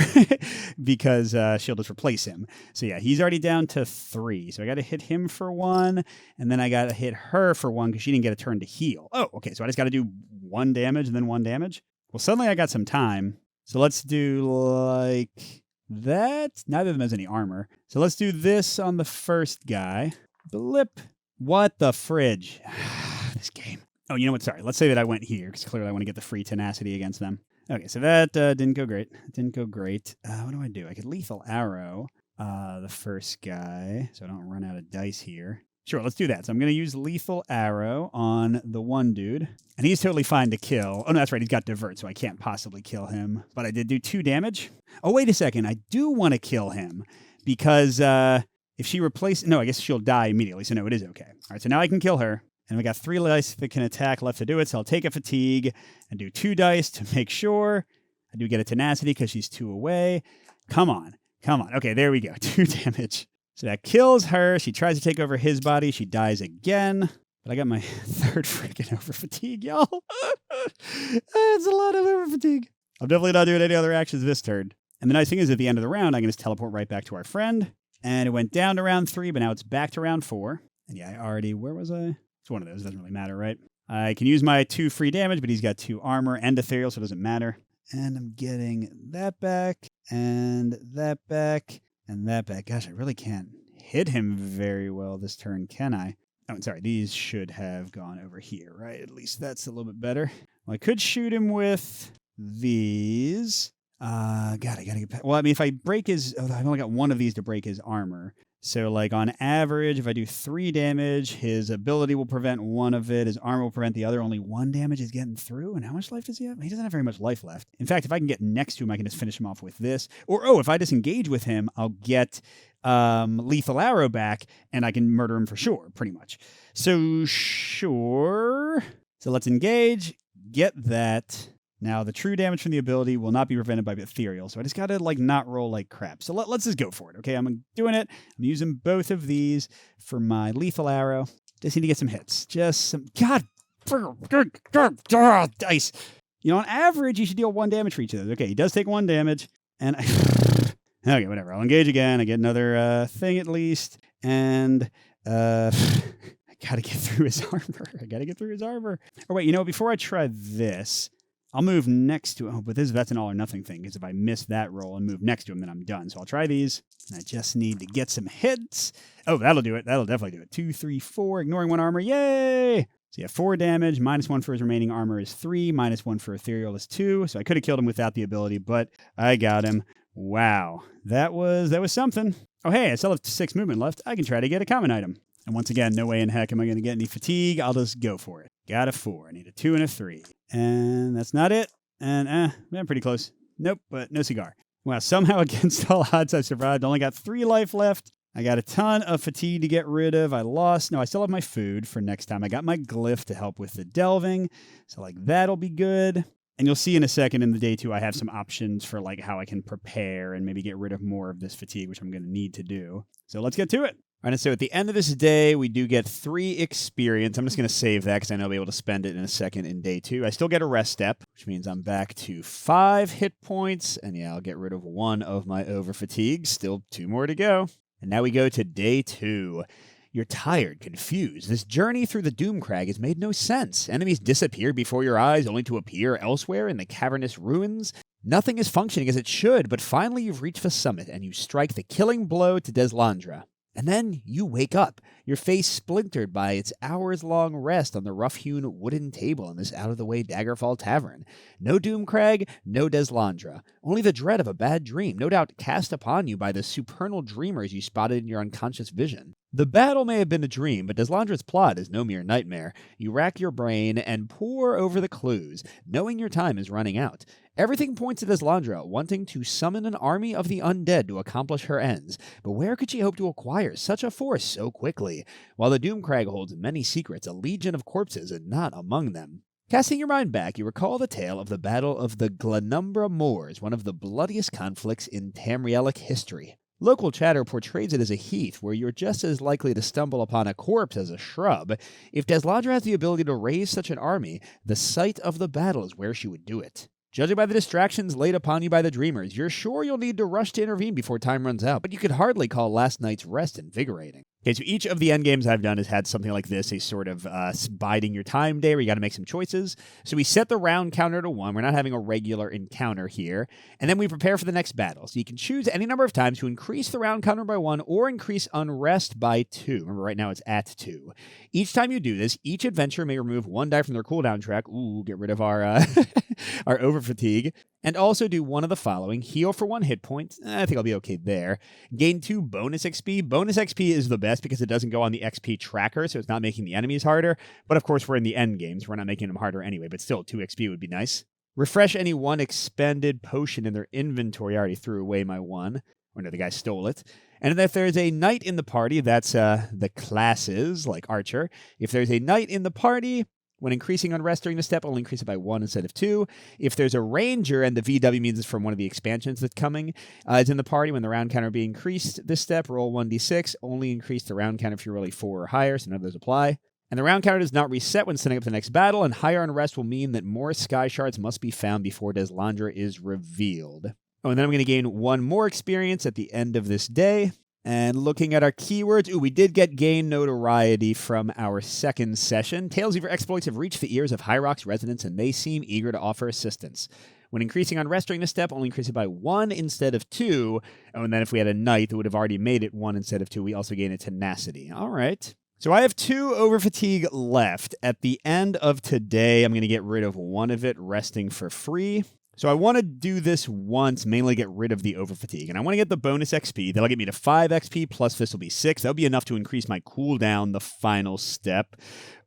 because she'll just replace him. So yeah, he's already down to 3. So I got to hit him for 1, and then I got to hit her for 1 because she didn't get a turn to heal. Oh, okay, so I just got to do 1 damage and then 1 damage. Well, suddenly I got some time. So let's do like that. Neither of them has any armor. So let's do this on the first guy. Blip. What the fridge? This game. Oh, you know what? Sorry. Let's say that I went here because clearly I want to get the free tenacity against them. Okay, so that didn't go great. Didn't go great. What do I do? I could lethal arrow the first guy so I don't run out of dice here. Sure, let's do that. So I'm going to use lethal arrow on the one dude. And he's totally fine to kill. Oh, no, that's right. He's got divert, so I can't possibly kill him. But I did do 2 damage. Oh, wait a second. I do want to kill him because if she replaces... No, I guess she'll die immediately, so no, it is okay. All right, so now I can kill her. And we got 3 dice that can attack left to do it, so I'll take a fatigue and do 2 dice to make sure. I do get a tenacity because she's 2 away. Come on. Come on. Okay, there we go. 2 damage. So that kills her. She tries to take over his body. She dies again. But I got my 3rd freaking over fatigue, y'all. It's a lot of over fatigue. I'm definitely not doing any other actions this turn. And the nice thing is at the end of the round, I can just teleport right back to our friend. And it went down to round 3, but now it's back to round 4. And yeah, I already... Where was I? It's one of those. Doesn't really matter, right? I can use my 2 free damage, but he's got 2 armor and ethereal, so it doesn't matter. And I'm getting that back, and that back, and that back. Gosh, I really can't hit him very well this turn, can I? Oh, sorry. These should have gone over here, right? At least that's a little bit better. Well, I could shoot him with these. God, I gotta get back. Well, I mean, if I break his... Oh, I've only got 1 of these to break his armor. So, like, on average, if I do 3 damage, his ability will prevent 1 of it. His armor will prevent the other. Only 1 damage is getting through. And how much life does he have? He doesn't have very much life left. In fact, if I can get next to him, I can just finish him off with this. Or, if I disengage with him, I'll get lethal arrow back, and I can murder him for sure, pretty much. So, sure. So, let's engage. Get that. Now, the true damage from the ability will not be prevented by ethereal, so I just gotta, not roll like crap. So let's just go for it, okay? I'm doing it. I'm using both of these for my lethal arrow. Just need to get some hits. Just some... God! Dice! On average, you should deal 1 damage for each of those. Okay, he does take 1 damage, and... okay, whatever. I'll engage again. I get another thing at least, and... I gotta get through his armor. Oh, wait, before I try this... I'll move next to him, but that's an all or nothing thing, because if I miss that roll and move next to him, then I'm done. So I'll try these, and I just need to get some hits. Oh, that'll do it. That'll definitely do it. 2, 3, 4, ignoring 1 armor. Yay! So yeah, 4 damage, -1 for his remaining armor is 3, -1 for ethereal is 2. So I could have killed him without the ability, but I got him. Wow, that was something. Oh, hey, I still have 6 movement left. I can try to get a common item. And once again, no way in heck am I going to get any fatigue. I'll just go for it. Got a 4. I need a 2 and a 3. And that's not it. And, I'm pretty close. Nope, but no cigar. Wow, somehow against all odds I survived. Only got 3 life left. I got a ton of fatigue to get rid of. I still have my food for next time. I got my glyph to help with the delving. So, that'll be good. And you'll see in a second in the day 2, I have some options for, how I can prepare and maybe get rid of more of this fatigue, which I'm going to need to do. So let's get to it. All right, so at the end of this day, we do get 3 experience. I'm just going to save that because I know I'll be able to spend it in a second in day 2. I still get a rest step, which means I'm back to 5 hit points. And yeah, I'll get rid of 1 of my over fatigue. Still 2 more to go. And now we go to day 2. You're tired, confused. This journey through the Doomcrag has made no sense. Enemies disappear before your eyes only to appear elsewhere in the cavernous ruins. Nothing is functioning as it should, but finally you've reached the summit and you strike the killing blow to Deslandra. And then you wake up, your face splintered by its hours-long rest on the rough-hewn wooden table in this out-of-the-way Daggerfall Tavern. No Doomcrag, no Deslandra. Only the dread of a bad dream, no doubt cast upon you by the supernal dreamers you spotted in your unconscious vision. The battle may have been a dream, but Deslandra's plot is no mere nightmare. You rack your brain and pore over the clues, knowing your time is running out. Everything points to Deslandra wanting to summon an army of the undead to accomplish her ends, but where could she hope to acquire such a force so quickly? While the Doomcrag holds many secrets, a legion of corpses is not among them. Casting your mind back, you recall the tale of the Battle of the Glanumbra Moors, one of the bloodiest conflicts in Tamrielic history. Local chatter portrays it as a heath where you're just as likely to stumble upon a corpse as a shrub. If Deslandra has the ability to raise such an army, the site of the battle is where she would do it. Judging by the distractions laid upon you by the Dreamers, you're sure you'll need to rush to intervene before time runs out, but you could hardly call last night's rest invigorating. Okay, so each of the endgames I've done has had something like this, a sort of biding your time day where you got to make some choices. So we set the round counter to 1. We're not having a regular encounter here. And then we prepare for the next battle. So you can choose any number of times to increase the round counter by 1 or increase unrest by 2. Remember, right now it's at 2. Each time you do this, each adventure may remove 1 die from their cooldown track. Ooh, get rid of our our over fatigue. And also do one of the following. Heal for 1 hit point. I think I'll be okay there. Gain 2 bonus XP. Bonus XP is the best because it doesn't go on the XP tracker, so it's not making the enemies harder. But of course, we're in the end games. We're not making them harder anyway, but still 2 XP would be nice. Refresh any 1 expended potion in their inventory. I already threw away my 1. Or no, the guy stole it. And if there's a knight in the party, that's the classes, like Archer. If there's a knight in the party... When increasing unrest during the step, only increase it by 1 instead of 2. If there's a ranger, and the VW means it's from one of the expansions that's coming, is in the party, when the round counter be increased this step, roll 1d6. Only increase the round counter if you're rolling 4 or higher, so none of those apply. And the round counter does not reset when setting up the next battle, and higher unrest will mean that more sky shards must be found before Deslandra is revealed. Oh, and then I'm going to gain 1 more experience at the end of this day. And looking at our keywords, we did get gain notoriety from our second session. Tales of your exploits have reached the ears of High Rock's residents, and they seem eager to offer assistance. When increasing unrest during this step, only increase it by 1 instead of 2. Oh, and then if we had a knight that would have already made it 1 instead of 2, we also gain a tenacity. All right. So I have 2 over fatigue left. At the end of today, I'm going to get rid of 1 of it, resting for free. So I want to do this once, mainly get rid of the overfatigue. And I want to get the bonus XP. That'll get me to 5 XP, plus this will be 6. That'll be enough to increase my cooldown the final step.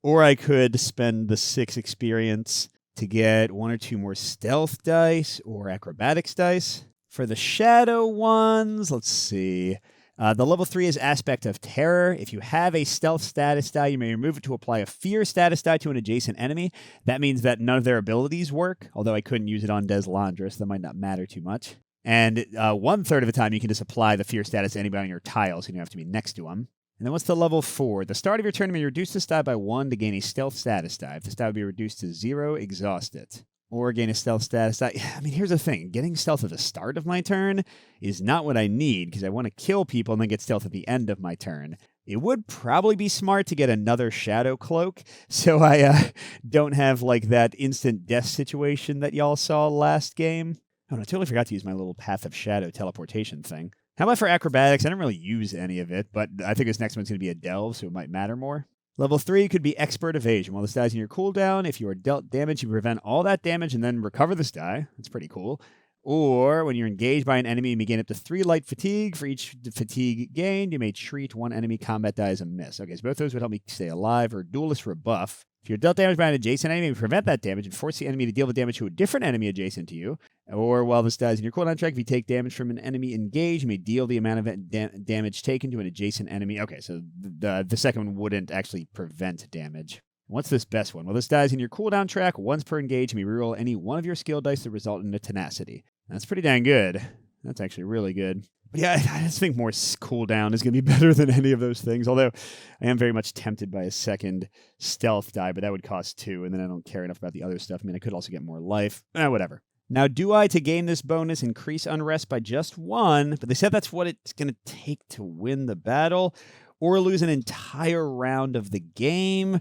Or I could spend the 6 experience to get 1 or 2 more stealth dice or acrobatics dice. For the shadow ones, let's see. The level 3 is Aspect of Terror. If you have a stealth status die, you may remove it to apply a fear status die to an adjacent enemy. That means that none of their abilities work, although I couldn't use it on Deslandra, so that might not matter too much. And 1/3 of the time, you can just apply the fear status to anybody on your tile, so you don't have to be next to them. And then what's the level 4? At the start of your turn, you may reduce this die by 1 to gain a stealth status die. If this die would be reduced to 0, exhaust it. Or gain a stealth status die. I mean, here's the thing. Getting stealth at the start of my turn is not what I need, because I want to kill people and then get stealth at the end of my turn. It would probably be smart to get another shadow cloak, so I don't have like that instant death situation that y'all saw last game. Oh, and I totally forgot to use my little Path of Shadow teleportation thing. How about for acrobatics? I don't really use any of it, but I think this next one's going to be a delve, so it might matter more. Level 3 could be Expert Evasion. While this die's in your cooldown, if you are dealt damage, you prevent all that damage and then recover this die. That's pretty cool. Or when you're engaged by an enemy, you may gain up to 3 light fatigue. For each fatigue gained, you may treat 1 enemy combat die as a miss. Okay, so both those would help me stay alive. Or Duelist Rebuff. If you're dealt damage by an adjacent enemy, you prevent that damage and force the enemy to deal the damage to a different enemy adjacent to you. Or while this die is in your cooldown track, if you take damage from an enemy engaged, you may deal the amount of damage taken to an adjacent enemy. Okay, so the second one wouldn't actually prevent damage. What's this best one? Well, this die is in your cooldown track. Once per engage, you may reroll any one of your skill dice that result in a tenacity. That's pretty dang good. That's actually really good. But yeah, I just think more cooldown is going to be better than any of those things. Although I am very much tempted by a second stealth die, but that would cost 2, and then I don't care enough about the other stuff. I mean, I could also get more life. Whatever. Now, do I, to gain this bonus, increase unrest by just 1? But they said that's what it's going to take to win the battle, or lose an entire round of the game.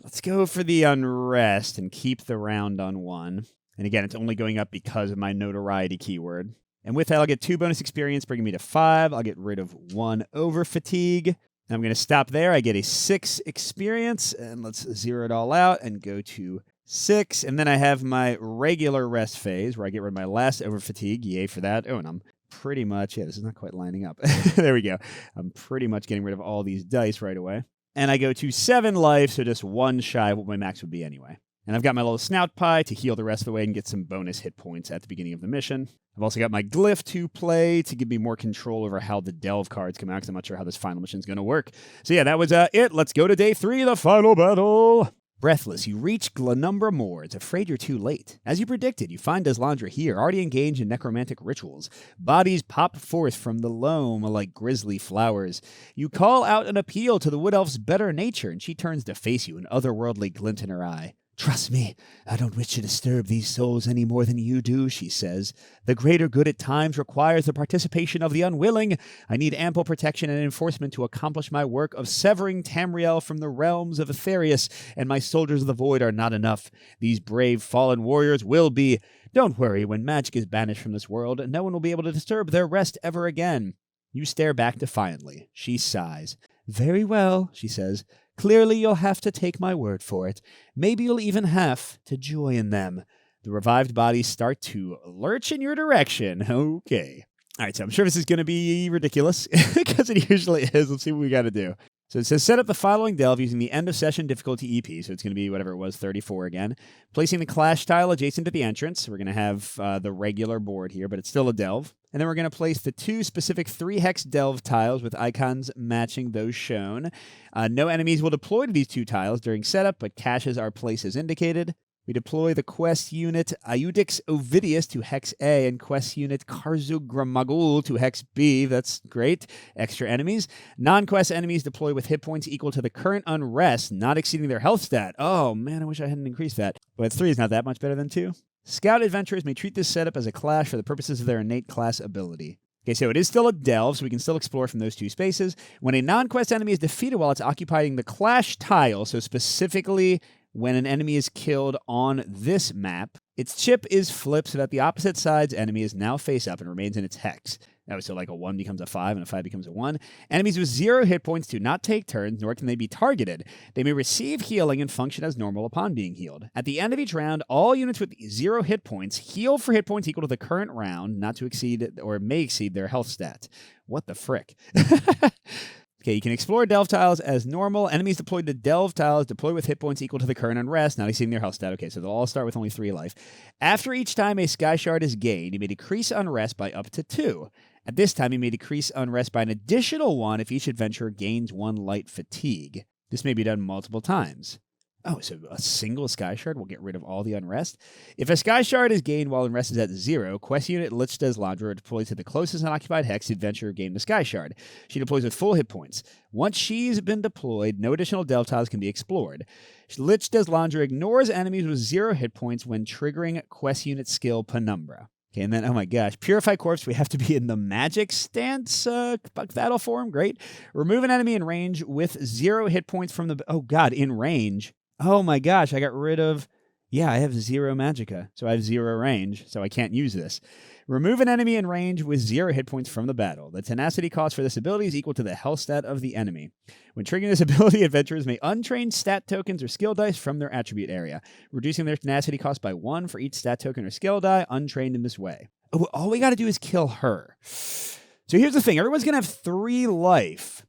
Let's go for the unrest and keep the round on 1. And again, it's only going up because of my notoriety keyword. And with that, I'll get 2 bonus experience, bringing me to 5. I'll get rid of 1 over fatigue. And I'm going to stop there. I get a 6 experience, and let's zero it all out and go to 6. And then I have my regular rest phase, where I get rid of my last over fatigue. Yay for that. Oh, and I'm pretty much, this is not quite lining up. There we go. I'm pretty much getting rid of all these dice right away. And I go to 7 life, so just 1 shy of what my max would be anyway. And I've got my little snout pie to heal the rest of the way and get some bonus hit points at the beginning of the mission. I've also got my glyph to play to give me more control over how the delve cards come out, because I'm not sure how this final mission is going to work. So yeah, that was it. Let's go to day 3, the final battle. Breathless, you reach Glanumbra Moors, afraid you're too late. As you predicted, you find Deslandra here, already engaged in necromantic rituals. Bodies pop forth from the loam like grisly flowers. You call out an appeal to the wood elf's better nature, and she turns to face you, an otherworldly glint in her eye. Trust me, I don't wish to disturb these souls any more than you do, she says. The greater good at times requires the participation of the unwilling. I need ample protection and enforcement to accomplish my work of severing Tamriel from the realms of Aetherius, and my soldiers of the void are not enough. These brave fallen warriors will be. Don't worry, when magic is banished from this world, no one will be able to disturb their rest ever again. You stare back defiantly. She sighs. Very well, she says. Clearly, you'll have to take my word for it. Maybe you'll even have to join them. The revived bodies start to lurch in your direction. Okay. All right, so I'm sure this is going to be ridiculous, because it usually is. Let's see what we got to do. So it says set up the following delve using the end of session difficulty EP. So it's going to be whatever it was, 34 again. Placing the clash tile adjacent to the entrance. We're going to have the regular board here, but it's still a delve. And then we're going to place the 2 specific 3-hex delve tiles with icons matching those shown. No enemies will deploy to these 2 tiles during setup, but caches are placed as indicated. We deploy the quest unit Iudix Ovidius to Hex A and quest unit Karzugramagul to Hex B. That's great. Extra enemies. Non-quest enemies deploy with hit points equal to the current unrest, not exceeding their health stat. Oh, man, I wish I hadn't increased that. But 3 is not that much better than 2. Scout adventurers may treat this setup as a clash for the purposes of their innate class ability. Okay, so it is still a delve, so we can still explore from those 2 spaces. When a non-quest enemy is defeated while it's occupying the clash tile, so specifically when an enemy is killed on this map, its chip is flipped so that the opposite side's enemy is now face up and remains in its hex. Oh, so like a 1 becomes a 5 and a 5 becomes a 1. Enemies with 0 hit points do not take turns, nor can they be targeted. They may receive healing and function as normal upon being healed. At the end of each round, all units with 0 hit points heal for hit points equal to the current round, not to exceed or may exceed their health stat. What the frick? Okay, you can explore delve tiles as normal. Enemies deployed to delve tiles deploy with hit points equal to the current unrest, not exceeding their health stat. Okay, so they'll all start with only 3 life. After each time a sky shard is gained, you may decrease unrest by up to 2. At this time, you may decrease unrest by an additional 1 if each adventurer gains 1 light fatigue. This may be done multiple times. Oh, so a single sky shard will get rid of all the unrest? If a sky shard is gained while unrest is at 0, quest unit Lich Deslandra deploys to the closest unoccupied hex the adventurer gained the sky shard. She deploys with full hit points. Once she's been deployed, no additional delve tiles can be explored. Lich Deslandra ignores enemies with 0 hit points when triggering quest unit skill Penumbra. Okay, and then, oh my gosh, Purify Corpse, we have to be in the magic stance battle form. Great. Remove an enemy in range with 0 hit points from the... Oh god, in range. Oh my gosh, I got rid of... Yeah, I have 0 magicka, so I have 0 range, so I can't use this. Remove an enemy in range with 0 hit points from the battle. The tenacity cost for this ability is equal to the health stat of the enemy. When triggering this ability, adventurers may untrain stat tokens or skill dice from their attribute area, reducing their tenacity cost by 1 for each stat token or skill die untrained in this way. Oh, all we got to do is kill her. So here's the thing. Everyone's going to have 3 life.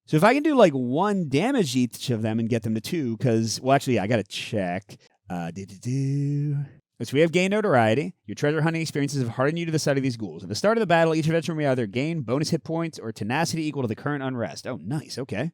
So if I can do like 1 damage each of them and get them to 2, because, well, actually, yeah, I got to check. So we have gain notoriety. Your treasure hunting experiences have hardened you to the sight of these ghouls. At the start of the battle, each adventurer may either gain bonus hit points or tenacity equal to the current unrest. Oh, nice. Okay.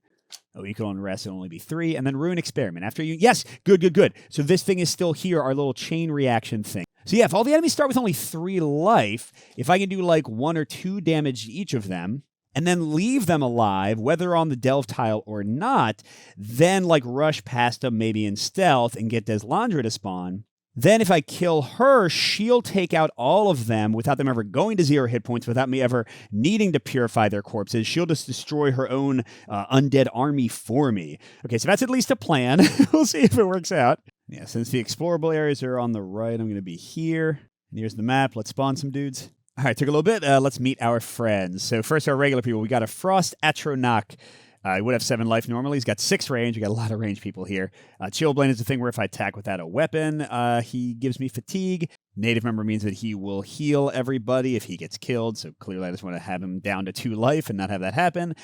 Oh, equal unrest will only be 3. And then ruin experiment. After you... Yes! Good. So this thing is still here, our little chain reaction thing. So yeah, if all the enemies start with only 3 life, if I can do like 1 or 2 damage to each of them, and then leave them alive, whether on the delve tile or not, then like rush past them maybe in stealth and get Deslandra to spawn. Then if I kill her, she'll take out all of them without them ever going to 0 hit points, without me ever needing to purify their corpses. She'll just destroy her own undead army for me. Okay, so that's at least a plan. We'll see if it works out. Yeah, since the explorable areas are on the right, I'm going to be here. And here's the map. Let's spawn some dudes. All right, took a little bit. Let's meet our friends. So first, our regular people. We got a Frost Atronach. He would have 7 life normally. He's got 6 range. We got a lot of range people here. Chillblade is the thing where if I attack without a weapon, he gives me fatigue. Native member means that he will heal everybody if he gets killed. So clearly I just want to have him down to 2 life and not have that happen.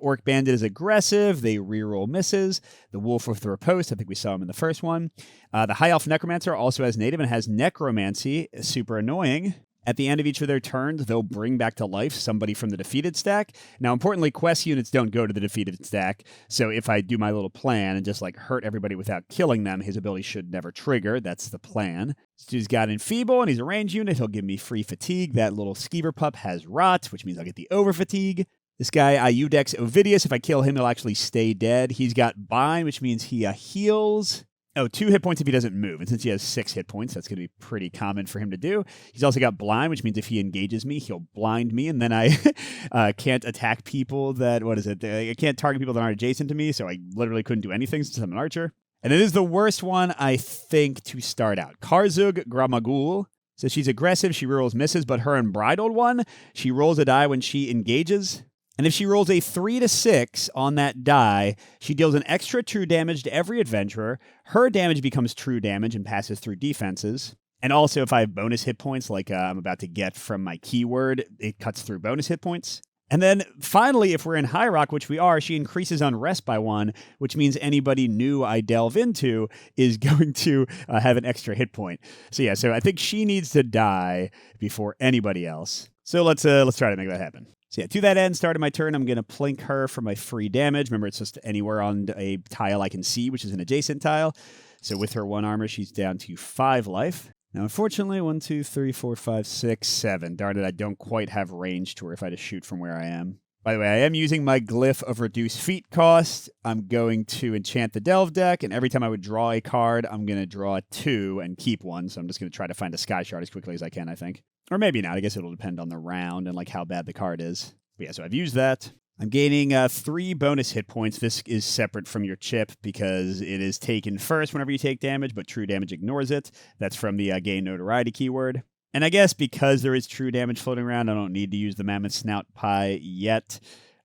Orc Bandit is aggressive. They reroll misses. The Wolf with the Riposte, I think we saw him in the first one. The High Elf Necromancer also has native and has necromancy. Super annoying. At the end of each of their turns, they'll bring back to life somebody from the defeated stack. Now, importantly, quest units don't go to the defeated stack, so if I do my little plan and just like hurt everybody without killing them, his ability should never trigger. That's the plan. This dude's got Enfeeble, and he's a range unit. He'll give me free fatigue. That little skeever pup has Rot, which means I'll get the over fatigue. This guy, Iudex Ovidius, if I kill him, he'll actually stay dead. He's got Bind, which means he heals. Oh, 2 hit points if he doesn't move. And since he has 6 hit points, that's going to be pretty common for him to do. He's also got Blind, which means if he engages me, he'll blind me. And then I can't attack people that, I can't target people that aren't adjacent to me. So I literally couldn't do anything since I'm an archer. And it is the worst one, I think, to start out. Karzug Gramagul. So she's aggressive. She rolls misses, but her unbridled one, she rolls a die when she engages. And if she rolls a 3 to 6 on that die, she deals an extra true damage to every adventurer. Her damage becomes true damage and passes through defenses. And also, if I have bonus hit points, like I'm about to get from my keyword, it cuts through bonus hit points. And then finally, if we're in High Rock, which we are, she increases unrest by 1, which means anybody new I delve into is going to have an extra hit point. So yeah, so I think she needs to die before anybody else. So let's try to make that happen. So yeah, to that end, starting my turn, I'm going to plink her for my free damage. Remember, it's just anywhere on a tile I can see, which is an adjacent tile. So with her 1 armor, she's down to 5 life. Now, unfortunately, 1, 2, 3, 4, 5, 6, 7. Darn it, I don't quite have range to her if I just shoot from where I am. By the way, I am using my Glyph of Reduced Feat cost. I'm going to enchant the Delve deck, and every time I would draw a card, I'm going to draw 2 and keep 1. So I'm just going to try to find a Sky Shard as quickly as I can, I think. Or maybe not. I guess it'll depend on the round and like how bad the card is. But yeah, so I've used that. I'm gaining 3 bonus hit points. This is separate from your chip because it is taken first whenever you take damage, but true damage ignores it. That's from the gain notoriety keyword. And I guess because there is true damage floating around, I don't need to use the Mammoth Snout Pie yet.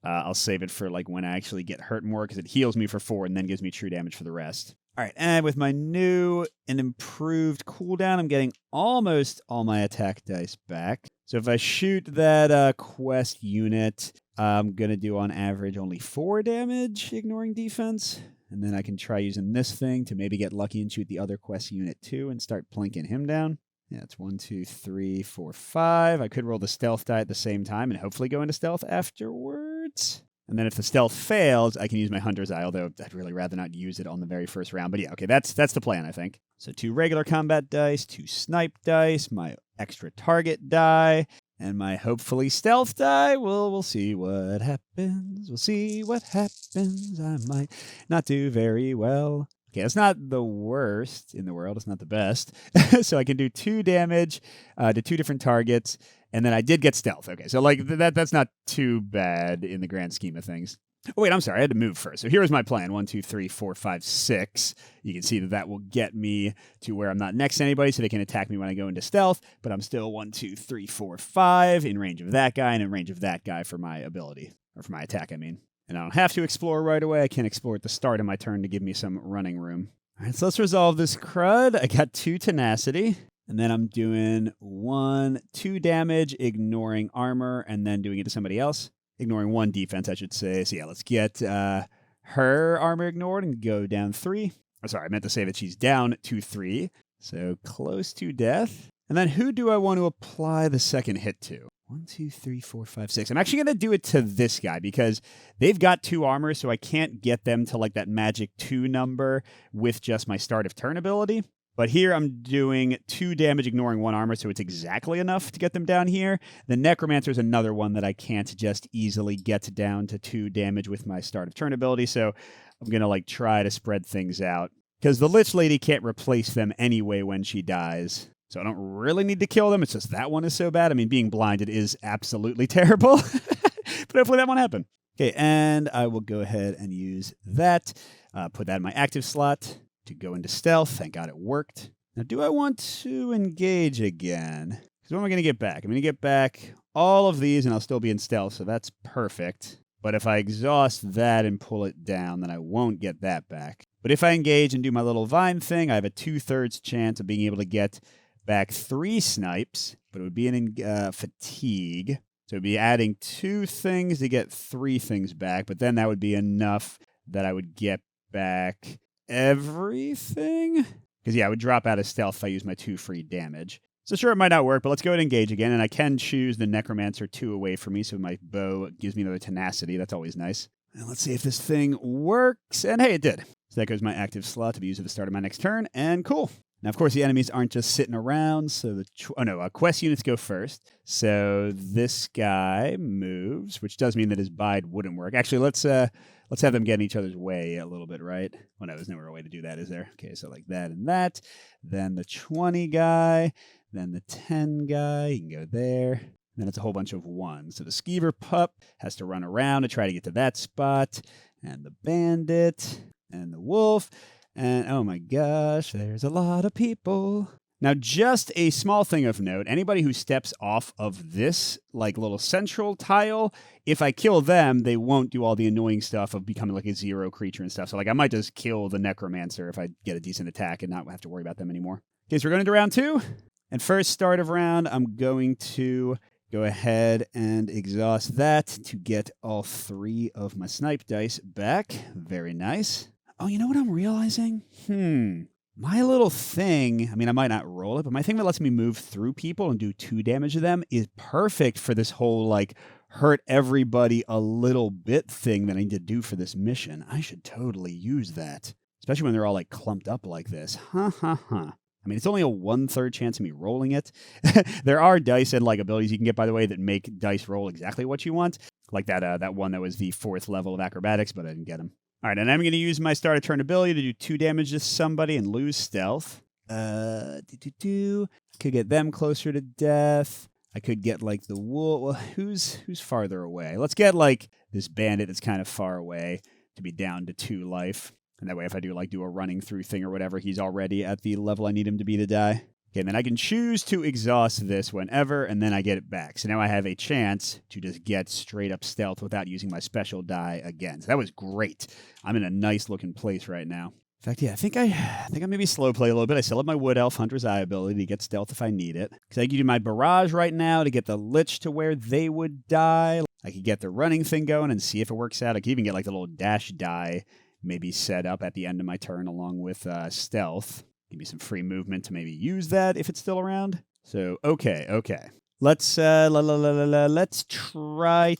I'll save it for like when I actually get hurt more because it heals me for 4 and then gives me true damage for the rest. All right, and with my new and improved cooldown, I'm getting almost all my attack dice back. So if I shoot that quest unit, I'm going to do on average only 4 damage, ignoring defense. And then I can try using this thing to maybe get lucky and shoot the other quest unit too and start plinking him down. Yeah, it's 1, 2, 3, 4, 5. I could roll the stealth die at the same time and hopefully go into stealth afterwards. And then if the stealth fails, I can use my Hunter's Eye, although I'd really rather not use it on the very first round. But yeah, okay, that's the plan, I think. So 2 regular combat dice, 2 snipe dice, my extra target die, and my hopefully stealth die. We'll see what happens. We'll see what happens. I might not do very well. Okay, it's not the worst in the world. It's not the best. So I can do 2 damage to 2 different targets. And then I did get stealth. Okay, so like that's not too bad in the grand scheme of things. Oh, wait, I'm sorry. I had to move first. So here was my plan. 1, 2, 3, 4, 5, 6. You can see that will get me to where I'm not next to anybody, so they can attack me when I go into stealth. But I'm still 1, 2, 3, 4, 5 in range of that guy and in range of that guy for my ability. Or for my attack, I mean. And I don't have to explore right away. I can explore at the start of my turn to give me some running room. All right, so let's resolve this crud. I got 2 tenacity. And then I'm doing 1, 2 damage, ignoring armor, and then doing it to somebody else. Ignoring 1 defense, I should say. So yeah, let's get her armor ignored and go down 3. Oh, sorry, I meant to say that she's down to 3. So close to death. And then who do I want to apply the second hit to? 1, 2, 3, 4, 5, 6. I'm actually going to do it to this guy because they've got 2 armor, so I can't get them to like that magic 2 number with just my start of turn ability. But here I'm doing 2 damage, ignoring 1 armor, so it's exactly enough to get them down here. The Necromancer is another one that I can't just easily get down to 2 damage with my start of turn ability, so I'm going to like try to spread things out. Because the Lich Lady can't replace them anyway when she dies. So I don't really need to kill them, it's just that one is so bad. I mean, being blinded is absolutely terrible, but hopefully that won't happen. Okay, and I will go ahead and use that, put that in my active slot. To go into stealth. Thank God it worked. Now, do I want to engage again? Because what am I going to get back? I'm going to get back all of these, and I'll still be in stealth, so that's perfect. But if I exhaust that and pull it down, then I won't get that back. But if I engage and do my little vine thing, I have a 2/3 chance of being able to get back 3 snipes, but it would be in fatigue. So it would be adding 2 things to get 3 things back, but then that would be enough that I would get back everything? Because, yeah, I would drop out of stealth if I use my 2 free damage. So sure, it might not work, but let's go ahead and engage again. And I can choose the Necromancer 2 away from me, so my bow gives me another tenacity. That's always nice. And let's see if this thing works. And hey, it did. So that goes my active slot to be used at the start of my next turn. And cool. Now, of course, the enemies aren't just sitting around, so quest units go first. So this guy moves, which does mean that his bide wouldn't work. Actually, let's have them get in each other's way a little bit, right? Well, no, there's nowhere a way to do that, is there? Okay, so like that and that. Then the 20 guy, then the 10 guy, you can go there. And then it's a whole bunch of 1s. So the Skeever Pup has to run around to try to get to that spot. And the Bandit, and the Wolf. And oh my gosh, there's a lot of people. Now, just a small thing of note, anybody who steps off of this like little central tile, if I kill them, they won't do all the annoying stuff of becoming like a 0 creature and stuff. So like I might just kill the Necromancer if I get a decent attack and not have to worry about them anymore. Okay, so we're going into round 2. And first start of round, I'm going to go ahead and exhaust that to get all 3 of my snipe dice back. Very nice. Oh, you know what I'm realizing? My little thing, I mean, I might not roll it, but my thing that lets me move through people and do 2 damage to them is perfect for this whole, like, hurt everybody a little bit thing that I need to do for this mission. I should totally use that, especially when they're all, like, clumped up like this. I mean, it's only a 1/3 chance of me rolling it. There are dice and, like, abilities you can get, by the way, that make dice roll exactly what you want, like that one that was the 4th level of acrobatics, but I didn't get them. All right, and I'm going to use my start of turn ability to do 2 damage to somebody and lose stealth. Could get them closer to death. I could get like the wolf. Well, who's farther away? Let's get like this bandit that's kind of far away to be down to 2 life. And that way, if I do a running through thing or whatever, he's already at the level I need him to be to die. Okay, and then I can choose to exhaust this whenever, and then I get it back. So now I have a chance to just get straight up stealth without using my special die again. So that was great. I'm in a nice looking place right now. In fact, yeah, I think I maybe slow play a little bit. I still have my Wood Elf Hunter's Eye ability to get stealth if I need it. Because I could do my Barrage right now to get the Lich to where they would die. I could get the running thing going and see if it works out. I could even get like the little dash die maybe set up at the end of my turn along with stealth. Give me some free movement to maybe use that if it's still around. So, okay. Let's try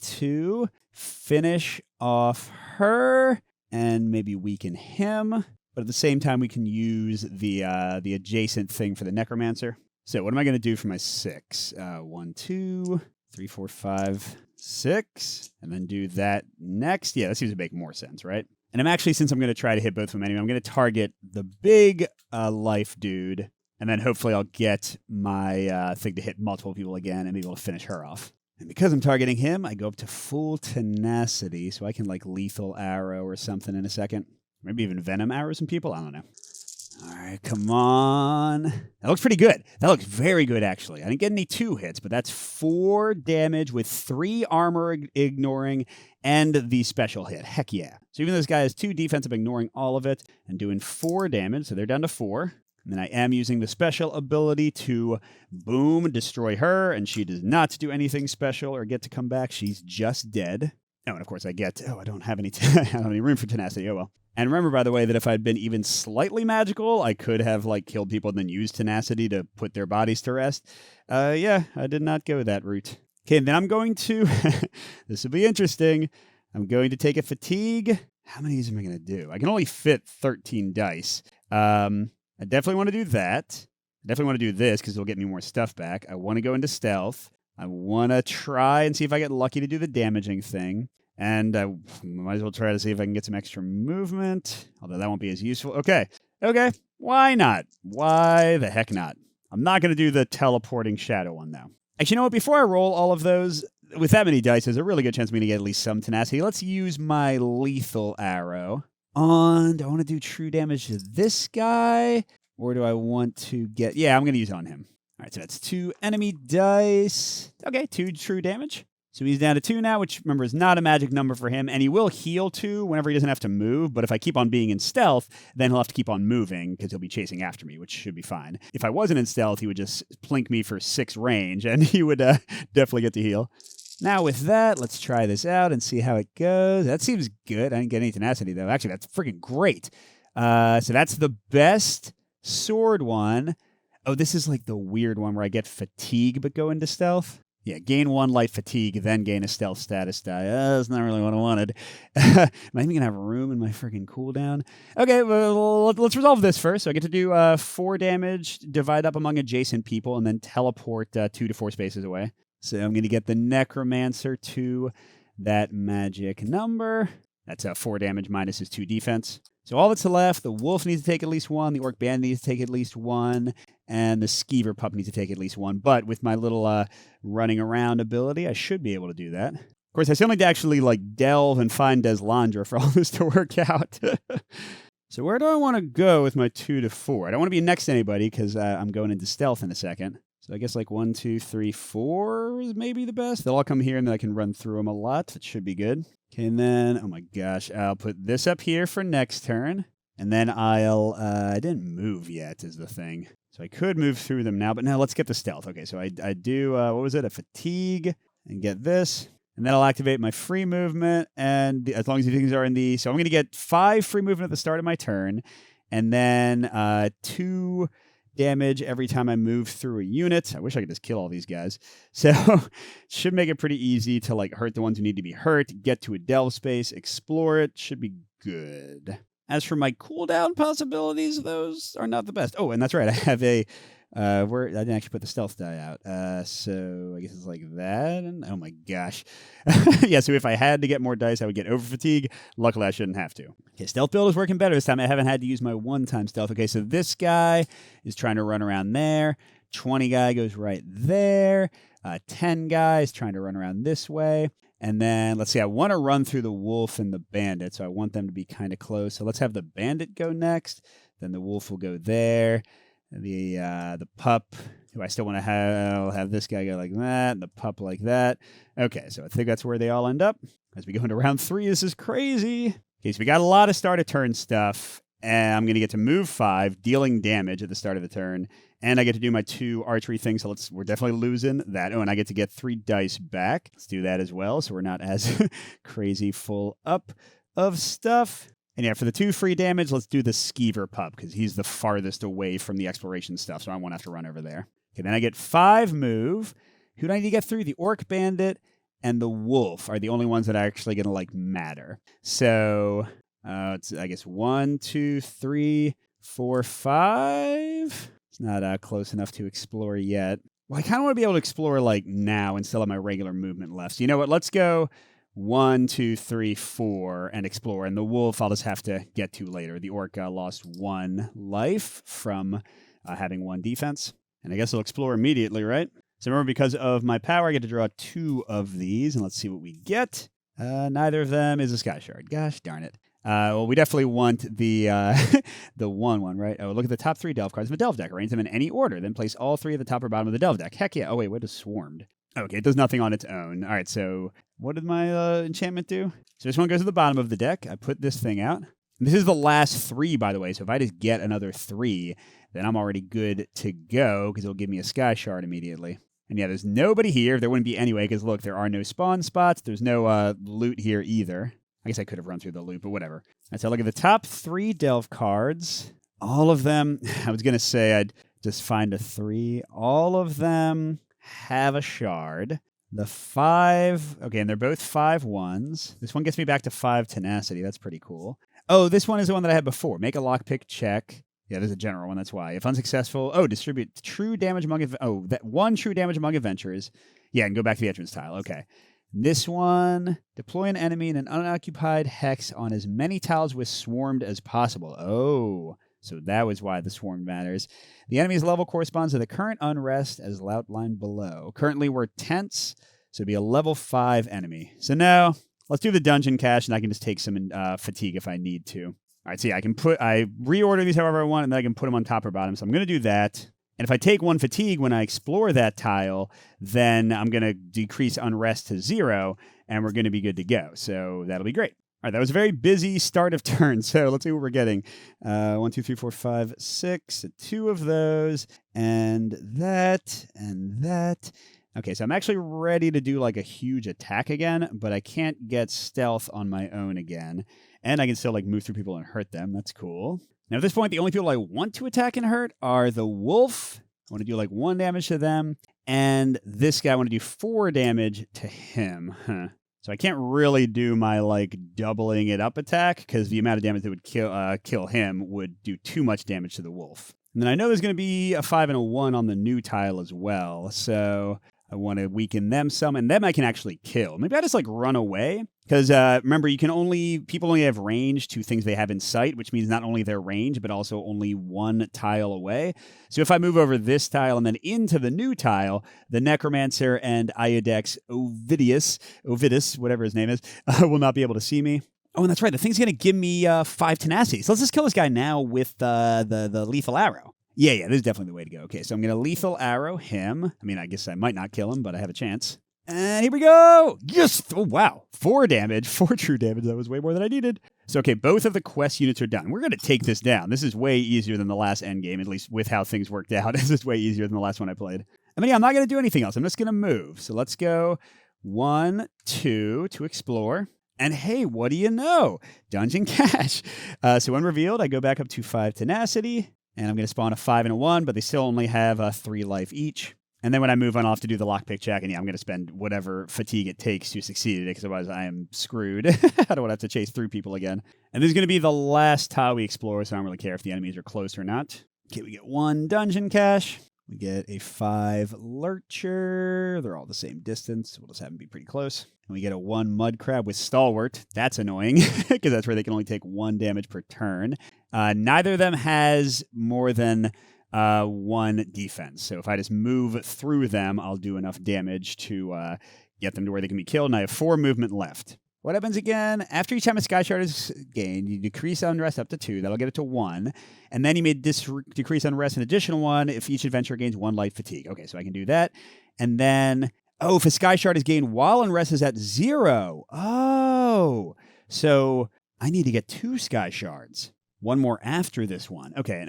to finish off her and maybe weaken him. But at the same time, we can use the adjacent thing for the Necromancer. So what am I going to do for my 6? 1, 2, 3, 4, 5, 6. And then do that next. Yeah, that seems to make more sense, right? And I'm actually, since I'm going to try to hit both of them anyway, I'm going to target the big life dude. And then hopefully I'll get my thing to hit multiple people again and be able to finish her off. And because I'm targeting him, I go up to full tenacity. So I can like lethal arrow or something in a second. Maybe even venom arrow some people. I don't know. All right, come on. That looks pretty good. That looks very good, actually. I didn't get any 2 hits, but that's 4 damage with 3 armor ignoring and the special hit. Heck yeah. So even though this guy has 2 defense, I'm ignoring all of it and doing 4 damage. So they're down to 4. And then I am using the special ability to boom, destroy her. And she does not do anything special or get to come back. She's just dead. Oh, and of course I get, I don't have any, I don't have any room for tenacity. Oh, well. And remember, by the way, that if I'd been even slightly magical, I could have like killed people and then used tenacity to put their bodies to rest. Yeah, I did not go that route. Okay, and then I'm going to, this will be interesting. I'm going to take a fatigue. How many of these am I going to do? I can only fit 13 dice. I definitely want to do that. I definitely want to do this because it'll get me more stuff back. I want to go into stealth. I want to try and see if I get lucky to do the damaging thing. And I might as well try to see if I can get some extra movement, although that won't be as useful. Okay, why not? Why the heck not? I'm not going to do the teleporting shadow one, though. Actually, you know what? Before I roll all of those, with that many dice, there's a really good chance for me to get at least some tenacity. Let's use my lethal arrow. Do I want to do true damage to this guy? Or do I want to get... Yeah, I'm going to use it on him. All right, so that's 2 enemy dice. Okay, 2 true damage. So he's down to 2 now, which, remember, is not a magic number for him. And he will heal 2 whenever he doesn't have to move. But if I keep on being in stealth, then he'll have to keep on moving because he'll be chasing after me, which should be fine. If I wasn't in stealth, he would just plink me for 6 range, and he would definitely get to heal. Now with that, let's try this out and see how it goes. That seems good. I didn't get any tenacity, though. Actually, that's freaking great. So that's the best sword one. Oh, this is like the weird one where I get fatigue but go into stealth. Yeah, gain 1 light fatigue, then gain a stealth status die. That's not really what I wanted. Am I even going to have room in my freaking cooldown? Okay, well, let's resolve this first. So I get to do 4 damage, divide up among adjacent people, and then teleport 2 to 4 spaces away. So I'm going to get the Necromancer to that magic number. That's 4 damage minus his 2 defense. So all that's left, the Wolf needs to take at least 1, the Orc Band needs to take at least 1, and the Skeever Pup needs to take at least 1. But with my little running around ability, I should be able to do that. Of course, I still need to actually like delve and find Deslandra for all this to work out. So where do I want to go with my 2 to 4? I don't want to be next to anybody because I'm going into stealth in a second. So I guess like 1, 2, 3, 4 is maybe the best. They'll all come here and then I can run through them a lot. That should be good. Okay, and then, oh my gosh, I'll put this up here for next turn. And then I'll, I didn't move yet is the thing. So I could move through them now, but now let's get the stealth. Okay, so I do, what was it? A fatigue and get this. And then I'll activate my free movement. And as long as these things are in the, so I'm going to get 5 free movement at the start of my turn. And then 2 damage every time I move through a unit. I wish I could just kill all these guys. So should make it pretty easy to like hurt the ones who need to be hurt, get to a delve space, explore it. Should be good. As for my cooldown possibilities, those are not the best. Oh, and that's right. I have a where I didn't actually put the stealth die out. So I guess it's like that. And oh my gosh. Yeah, so if I had to get more dice, I would get over fatigue. Luckily, I shouldn't have to. Okay, stealth build is working better this time. I haven't had to use my 1-time stealth. Okay, so this guy is trying to run around there. 20 guy goes right there. 10 guy is trying to run around this way. And then, let's see, I want to run through the wolf and the bandit, so I want them to be kind of close. So let's have the bandit go next. Then the wolf will go there. The pup, who I still want to have, I'll have this guy go like that, and the pup like that. Okay, so I think that's where they all end up. As we go into round 3, this is crazy. Okay, so we got a lot of start of turn stuff, and I'm going to get to move 5, dealing damage at the start of the turn, and I get to do my 2 archery things, so we're definitely losing that. Oh, and I get to get 3 dice back. Let's do that as well, so we're not as crazy full up of stuff. And yeah, for the 2 free damage, let's do the Skeever pup, because he's the farthest away from the exploration stuff, so I won't have to run over there. Okay, then I get 5 move. Who do I need to get through? The Orc Bandit and the Wolf are the only ones that are actually going to, matter. So, it's, I guess, 1, 2, 3, 4, 5. It's not close enough to explore yet. Well, I kind of want to be able to explore, now and still have my regular movement left. So you know what? Let's go 1, 2, 3, 4 and explore. And the wolf I'll just have to get to later. The orc lost 1 life from having 1 defense. And I guess I'll explore immediately, right? So remember, because of my power, I get to draw 2 of these. And let's see what we get. Neither of them is a sky shard. Gosh darn it. Well, we definitely want the the one, right? Oh, look at the top 3 delve cards of a delve deck. Arrange them in any order. Then place all 3 at the top or bottom of the delve deck. Heck yeah. Oh, wait, what is swarmed? Okay, it does nothing on its own. All right, so what did my enchantment do? So this one goes to the bottom of the deck. I put this thing out. And this is the last 3, by the way. So if I just get another 3, then I'm already good to go because it'll give me a sky shard immediately. And yeah, there's nobody here. There wouldn't be anyway because, look, there are no spawn spots. There's no loot here either. I guess I could have run through the loot, but whatever. All right, so look at the top 3 delve cards. All of them, I was going to say I'd just find a 3. All of them have a shard. The 5, okay, and they're both 5/1s. This one gets me back to 5 tenacity. That's pretty cool. Oh, this one is the one that I had before. Make a lockpick check. Yeah, there's a general one. That's why. If unsuccessful, distribute true damage among. That 1 true damage among adventurers. Yeah, and go back to the entrance tile. Okay. This one, deploy an enemy in an unoccupied hex on as many tiles with swarmed as possible. Oh, so that was why the swarm matters. The enemy's level corresponds to the current unrest as outlined below. Currently, we're tense, so it'd be a level 5 enemy. So now, let's do the dungeon cache, and I can just take some fatigue if I need to. All right, so yeah, I reorder these however I want, and then I can put them on top or bottom. So I'm going to do that. And if I take 1 fatigue when I explore that tile, then I'm going to decrease unrest to 0, and we're going to be good to go. So that'll be great. All right, that was a very busy start of turn. So let's see what we're getting. 1, 2, 3, 4, 5, 6. 2 of those, and that, and that. Okay, so I'm actually ready to do a huge attack again, but I can't get stealth on my own again. And I can still move through people and hurt them. That's cool. Now, at this point, the only people I want to attack and hurt are the wolf. I want to do 1 damage to them. And this guy, I want to do 4 damage to him. So I can't really do my doubling it up attack because the amount of damage that would kill him would do too much damage to the wolf. And then I know there's going to be a 5 and a 1 on the new tile as well. So I want to weaken them some, and them I can actually kill. Maybe I just run away. Because remember, people only have range to things they have in sight, which means not only their range, but also only 1 tile away. So if I move over this tile and then into the new tile, the Necromancer and Iodex Ovidus, whatever his name is, will not be able to see me. Oh, and that's right. The thing's going to give me 5 tenacity. So let's just kill this guy now with the lethal arrow. Yeah, this is definitely the way to go. Okay, so I'm going to lethal arrow him. I mean, I guess I might not kill him, but I have a chance. And here we go! Yes! Oh, wow. 4 damage. 4 true damage. That was way more than I needed. So, okay, both of the quest units are done. We're going to take this down. This is way easier than the last endgame, at least with how things worked out. This is way easier than the last one I played. I mean, yeah, I'm not going to do anything else. I'm just going to move. So let's go 1, 2 to explore. And hey, what do you know? Dungeon cache. So when revealed, I go back up to 5 tenacity. And I'm going to spawn a 5 and a 1, but they still only have 3 life each. And then when I move on off to do the lockpick check, and yeah, I'm going to spend whatever fatigue it takes to succeed at it, because otherwise I am screwed. I don't want to have to chase through people again. And this is going to be the last tile we explore, so I don't really care if the enemies are close or not. Okay, we get 1 dungeon cache. We get a 5 lurcher. They're all the same distance. We'll just have them be pretty close. And we get a 1 mud crab with stalwart. That's annoying, because that's where they can only take 1 damage per turn. Neither of them has more than 1 defense. So if I just move through them, I'll do enough damage to get them to where they can be killed. And I have 4 movement left. What happens again? After each time a sky shard is gained, you decrease unrest up to 2. That'll get it to 1. And then you may decrease unrest an additional 1 if each adventurer gains 1 light fatigue. Okay, so I can do that. And then, if a sky shard is gained while unrest is at 0. Oh, so I need to get 2 sky shards. 1 more after this one. Okay,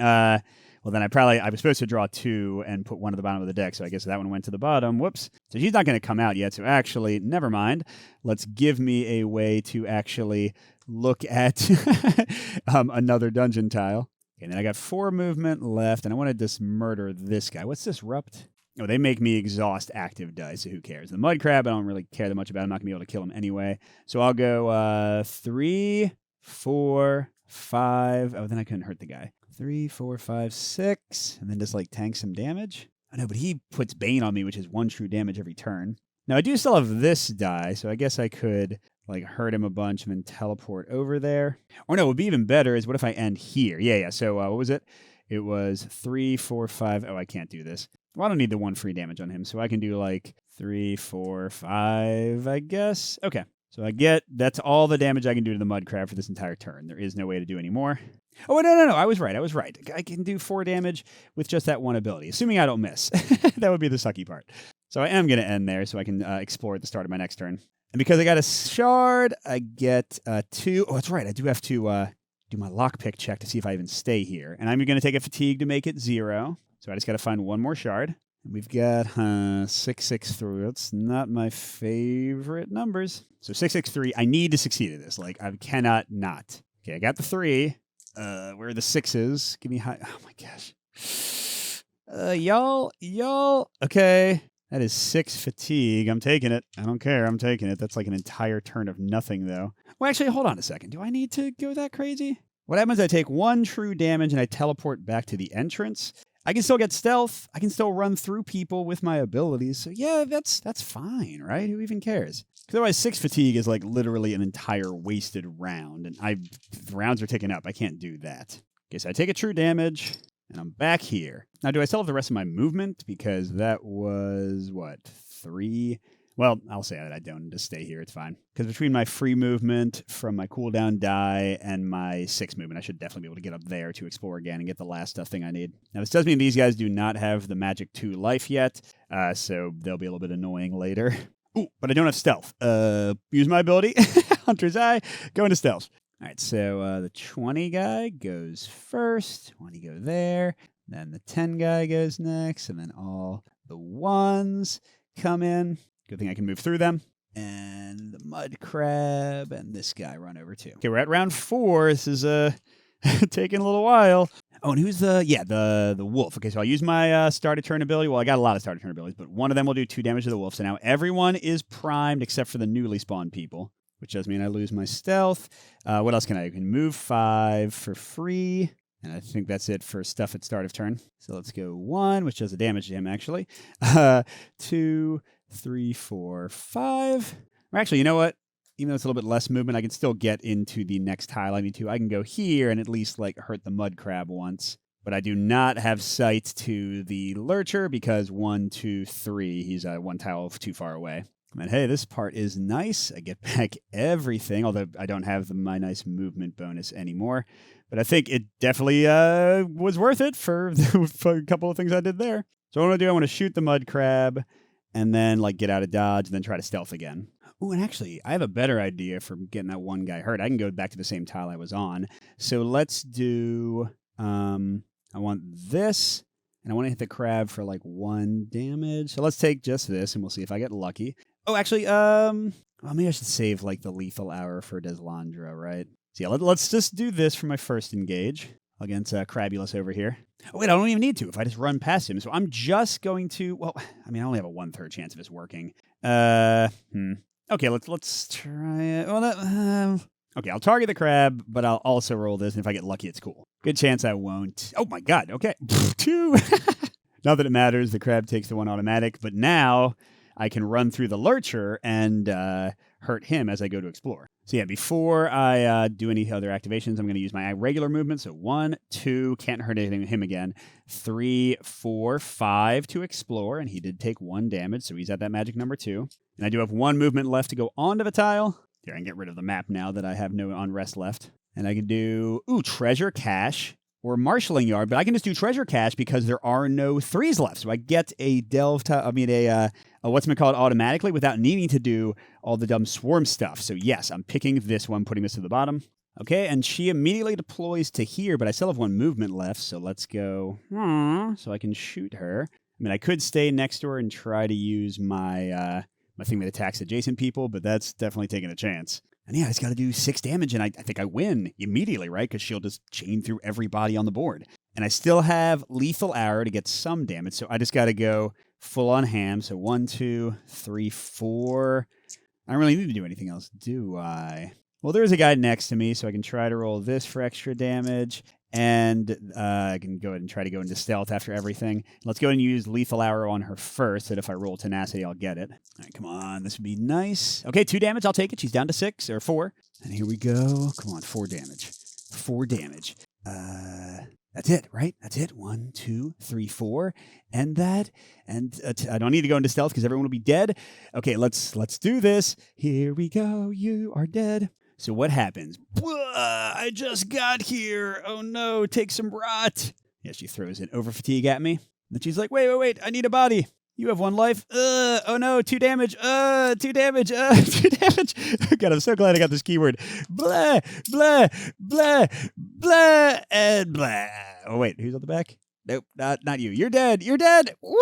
well, then I was supposed to draw 2 and put 1 at the bottom of the deck, so I guess that one went to the bottom. Whoops. So she's not going to come out yet, so actually, never mind. Let's give me a way to actually look at another dungeon tile. Okay, and then I got 4 movement left, and I want to just murder this guy. What's Disrupt? Oh, they make me exhaust active dice, so who cares? The Mud Crab, I don't really care that much about. I'm not going to be able to kill him anyway. So I'll go 3, 4, 5. Oh, then I couldn't hurt the guy. 3, 4, 5, 6, and then just like tank some damage. I know, but he puts Bane on me, which is 1 true damage every turn. Now I do still have this die, so I guess I could like hurt him a bunch and then teleport over there. Or no, what would be even better is what if I end here? Yeah. So what was it? It was 3, 4, 5. Oh, I can't do this. Well, I don't need the 1 free damage on him, so I can do like 3, 4, 5, I guess. Okay. So that's all the damage I can do to the Mud Crab for this entire turn. There is no way to do any more. Oh, no. I was right. I can do 4 damage with just that 1 ability, assuming I don't miss. That would be the sucky part. So I am going to end there so I can explore at the start of my next turn. And because I got a shard, I get 2. Oh, that's right. I do have to do my lockpick check to see if I even stay here. And I'm going to take a fatigue to make it 0. So I just got to find 1 more shard. We've got 663. That's not my favorite numbers. So 663. I need to succeed at this. Like, I cannot not. Okay, I got the 3. Where are the 6s? Give me high. Oh my gosh. Y'all. Okay. That is 6 fatigue. I'm taking it. I don't care. I'm taking it. That's like an entire turn of nothing, though. Well, actually, hold on a second. Do I need to go that crazy? What happens is I take 1 true damage and I teleport back to the entrance. I can still get stealth. I can still run through people with my abilities. So yeah, that's fine, right? Who even cares? Because otherwise 6 fatigue is like literally an entire wasted round. And the rounds are ticking up. I can't do that. Okay, so I take a true damage and I'm back here. Now, do I still have the rest of my movement? Because that was, 3? Well, I'll say that I don't. Just stay here. It's fine. Because between my free movement from my cooldown die and my 6 movement, I should definitely be able to get up there to explore again and get the last thing I need. Now, this does mean these guys do not have the magic 2 life yet, so they'll be a little bit annoying later. Ooh, but I don't have stealth. Use my ability. Hunter's Eye. Go into stealth. All right, so the 20 guy goes first. 20 go there. Then the 10 guy goes next. And then all the 1s come in. Good thing I can move through them. And the Mud Crab and this guy run over too. Okay, we're at round 4. This is taking a little while. Oh, and who's the wolf? Okay, so I'll use my start of turn ability. Well, I got a lot of start of turn abilities, but one of them will do 2 damage to the wolf. So now everyone is primed except for the newly spawned people, which does mean I lose my stealth. What else can I do? I can move 5 for free. And I think that's it for stuff at start of turn. So let's go 1, which does the damage to him, actually. 2, 3, 4, 5. Or actually, you know what? Even though it's a little bit less movement, I can still get into the next tile I need to. I can go here and at least like hurt the Mud Crab once. But I do not have sight to the Lurcher because 1, 2, 3, he's 1 tile too far away. And hey, this part is nice. I get back everything, although I don't have my nice movement bonus anymore. But I think it definitely was worth it for a couple of things I did there. So what I'm going to do, I want to shoot the Mud Crab and then like get out of dodge and then try to stealth again. Ooh, and actually, I have a better idea for getting that one guy hurt. I can go back to the same tile I was on. So let's do, I want this, and I want to hit the crab for like 1 damage. So let's take just this, and we'll see if I get lucky. Oh, actually, maybe I should save like the lethal hour for Deslandra, right? So yeah, let's just do this for my first engage against Crabulous over here. Oh, wait, I don't even need to if I just run past him. So I'm just going to, well, I mean, I only have a 1/3 chance of this working. Okay, let's try it. Well, okay, I'll target the crab, but I'll also roll this, and if I get lucky, it's cool. Good chance I won't. Oh my god, okay. 2! Not that it matters, the crab takes the 1 automatic, but now I can run through the Lurcher and hurt him as I go to explore. So yeah, before I do any other activations, I'm going to use my regular movement. So 1, 2, can't hurt anything with him again. 3, 4, 5 to explore, and he did take 1 damage, so he's at that magic number 2. And I do have 1 movement left to go onto the tile. Here, I can get rid of the map now that I have no unrest left. And I can do, treasure cache or marshalling yard, but I can just do treasure cache because there are no 3s left. So I get a a what's it called automatically without needing to do all the dumb swarm stuff. So yes, I'm picking this one, putting this to the bottom. Okay, and she immediately deploys to here, but I still have 1 movement left. So let's go, so I can shoot her. I mean, I could stay next to her and try to use my my thing that attacks adjacent people, but that's definitely taking a chance. And yeah, I just got to do 6 damage, and I think I win immediately, right? Because she'll just chain through everybody on the board. And I still have lethal arrow to get some damage, so I just got to go full on ham. So 1, 2, 3, 4. I don't really need to do anything else, do I? Well, there's a guy next to me, so I can try to roll this for extra damage. And I can go ahead and try to go into stealth after everything. Let's go ahead and use lethal arrow on her first, so that if I roll tenacity, I'll get it. All right, come on. This would be nice. Okay, 2 damage. I'll take it. She's down to 6 or 4. And here we go. Come on, 4 damage. 4 damage. That's it, right? That's it. 1, 2, 3, 4. End that. And I don't need to go into stealth because everyone will be dead. Okay, let's do this. Here we go. You are dead. So what happens? I just got here. Oh no, take some rot. Yeah, she throws an over fatigue at me. Then she's like, wait, I need a body. You have 1 life. Oh no, 2 damage. 2 damage. 2 damage. God, I'm so glad I got this keyword. Blah, blah, blah, blah, and blah. Oh wait, who's on the back? Nope, not you. You're dead. You're dead. Woo!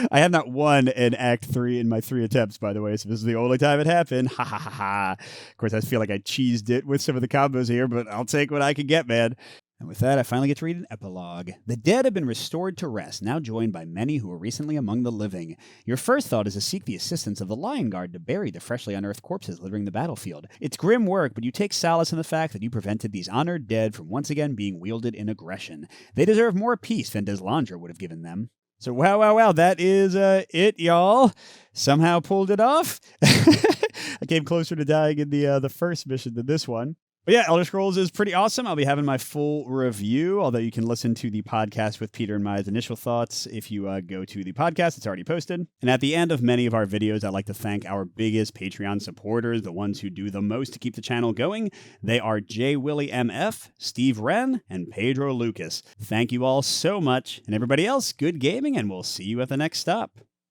I have not won in Act 3 in my 3 attempts, by the way, so this is the only time it happened. Ha ha ha ha. Of course, I feel like I cheesed it with some of the combos here, but I'll take what I can get, man. And with that, I finally get to read an epilogue. The dead have been restored to rest, now joined by many who were recently among the living. Your first thought is to seek the assistance of the Lion Guard to bury the freshly unearthed corpses littering the battlefield. It's grim work, but you take solace in the fact that you prevented these honored dead from once again being wielded in aggression. They deserve more peace than Deslandra would have given them. So wow, that is it, y'all. Somehow pulled it off. I came closer to dying in the first mission than this one. But yeah, Elder Scrolls is pretty awesome. I'll be having my full review, although you can listen to the podcast with Peter and my initial thoughts if you go to the podcast. It's already posted. And at the end of many of our videos, I'd like to thank our biggest Patreon supporters, the ones who do the most to keep the channel going. They are J. Willie MF, Steve Wren, and Pedro Lucas. Thank you all so much. And everybody else, good gaming, and we'll see you at the next stop.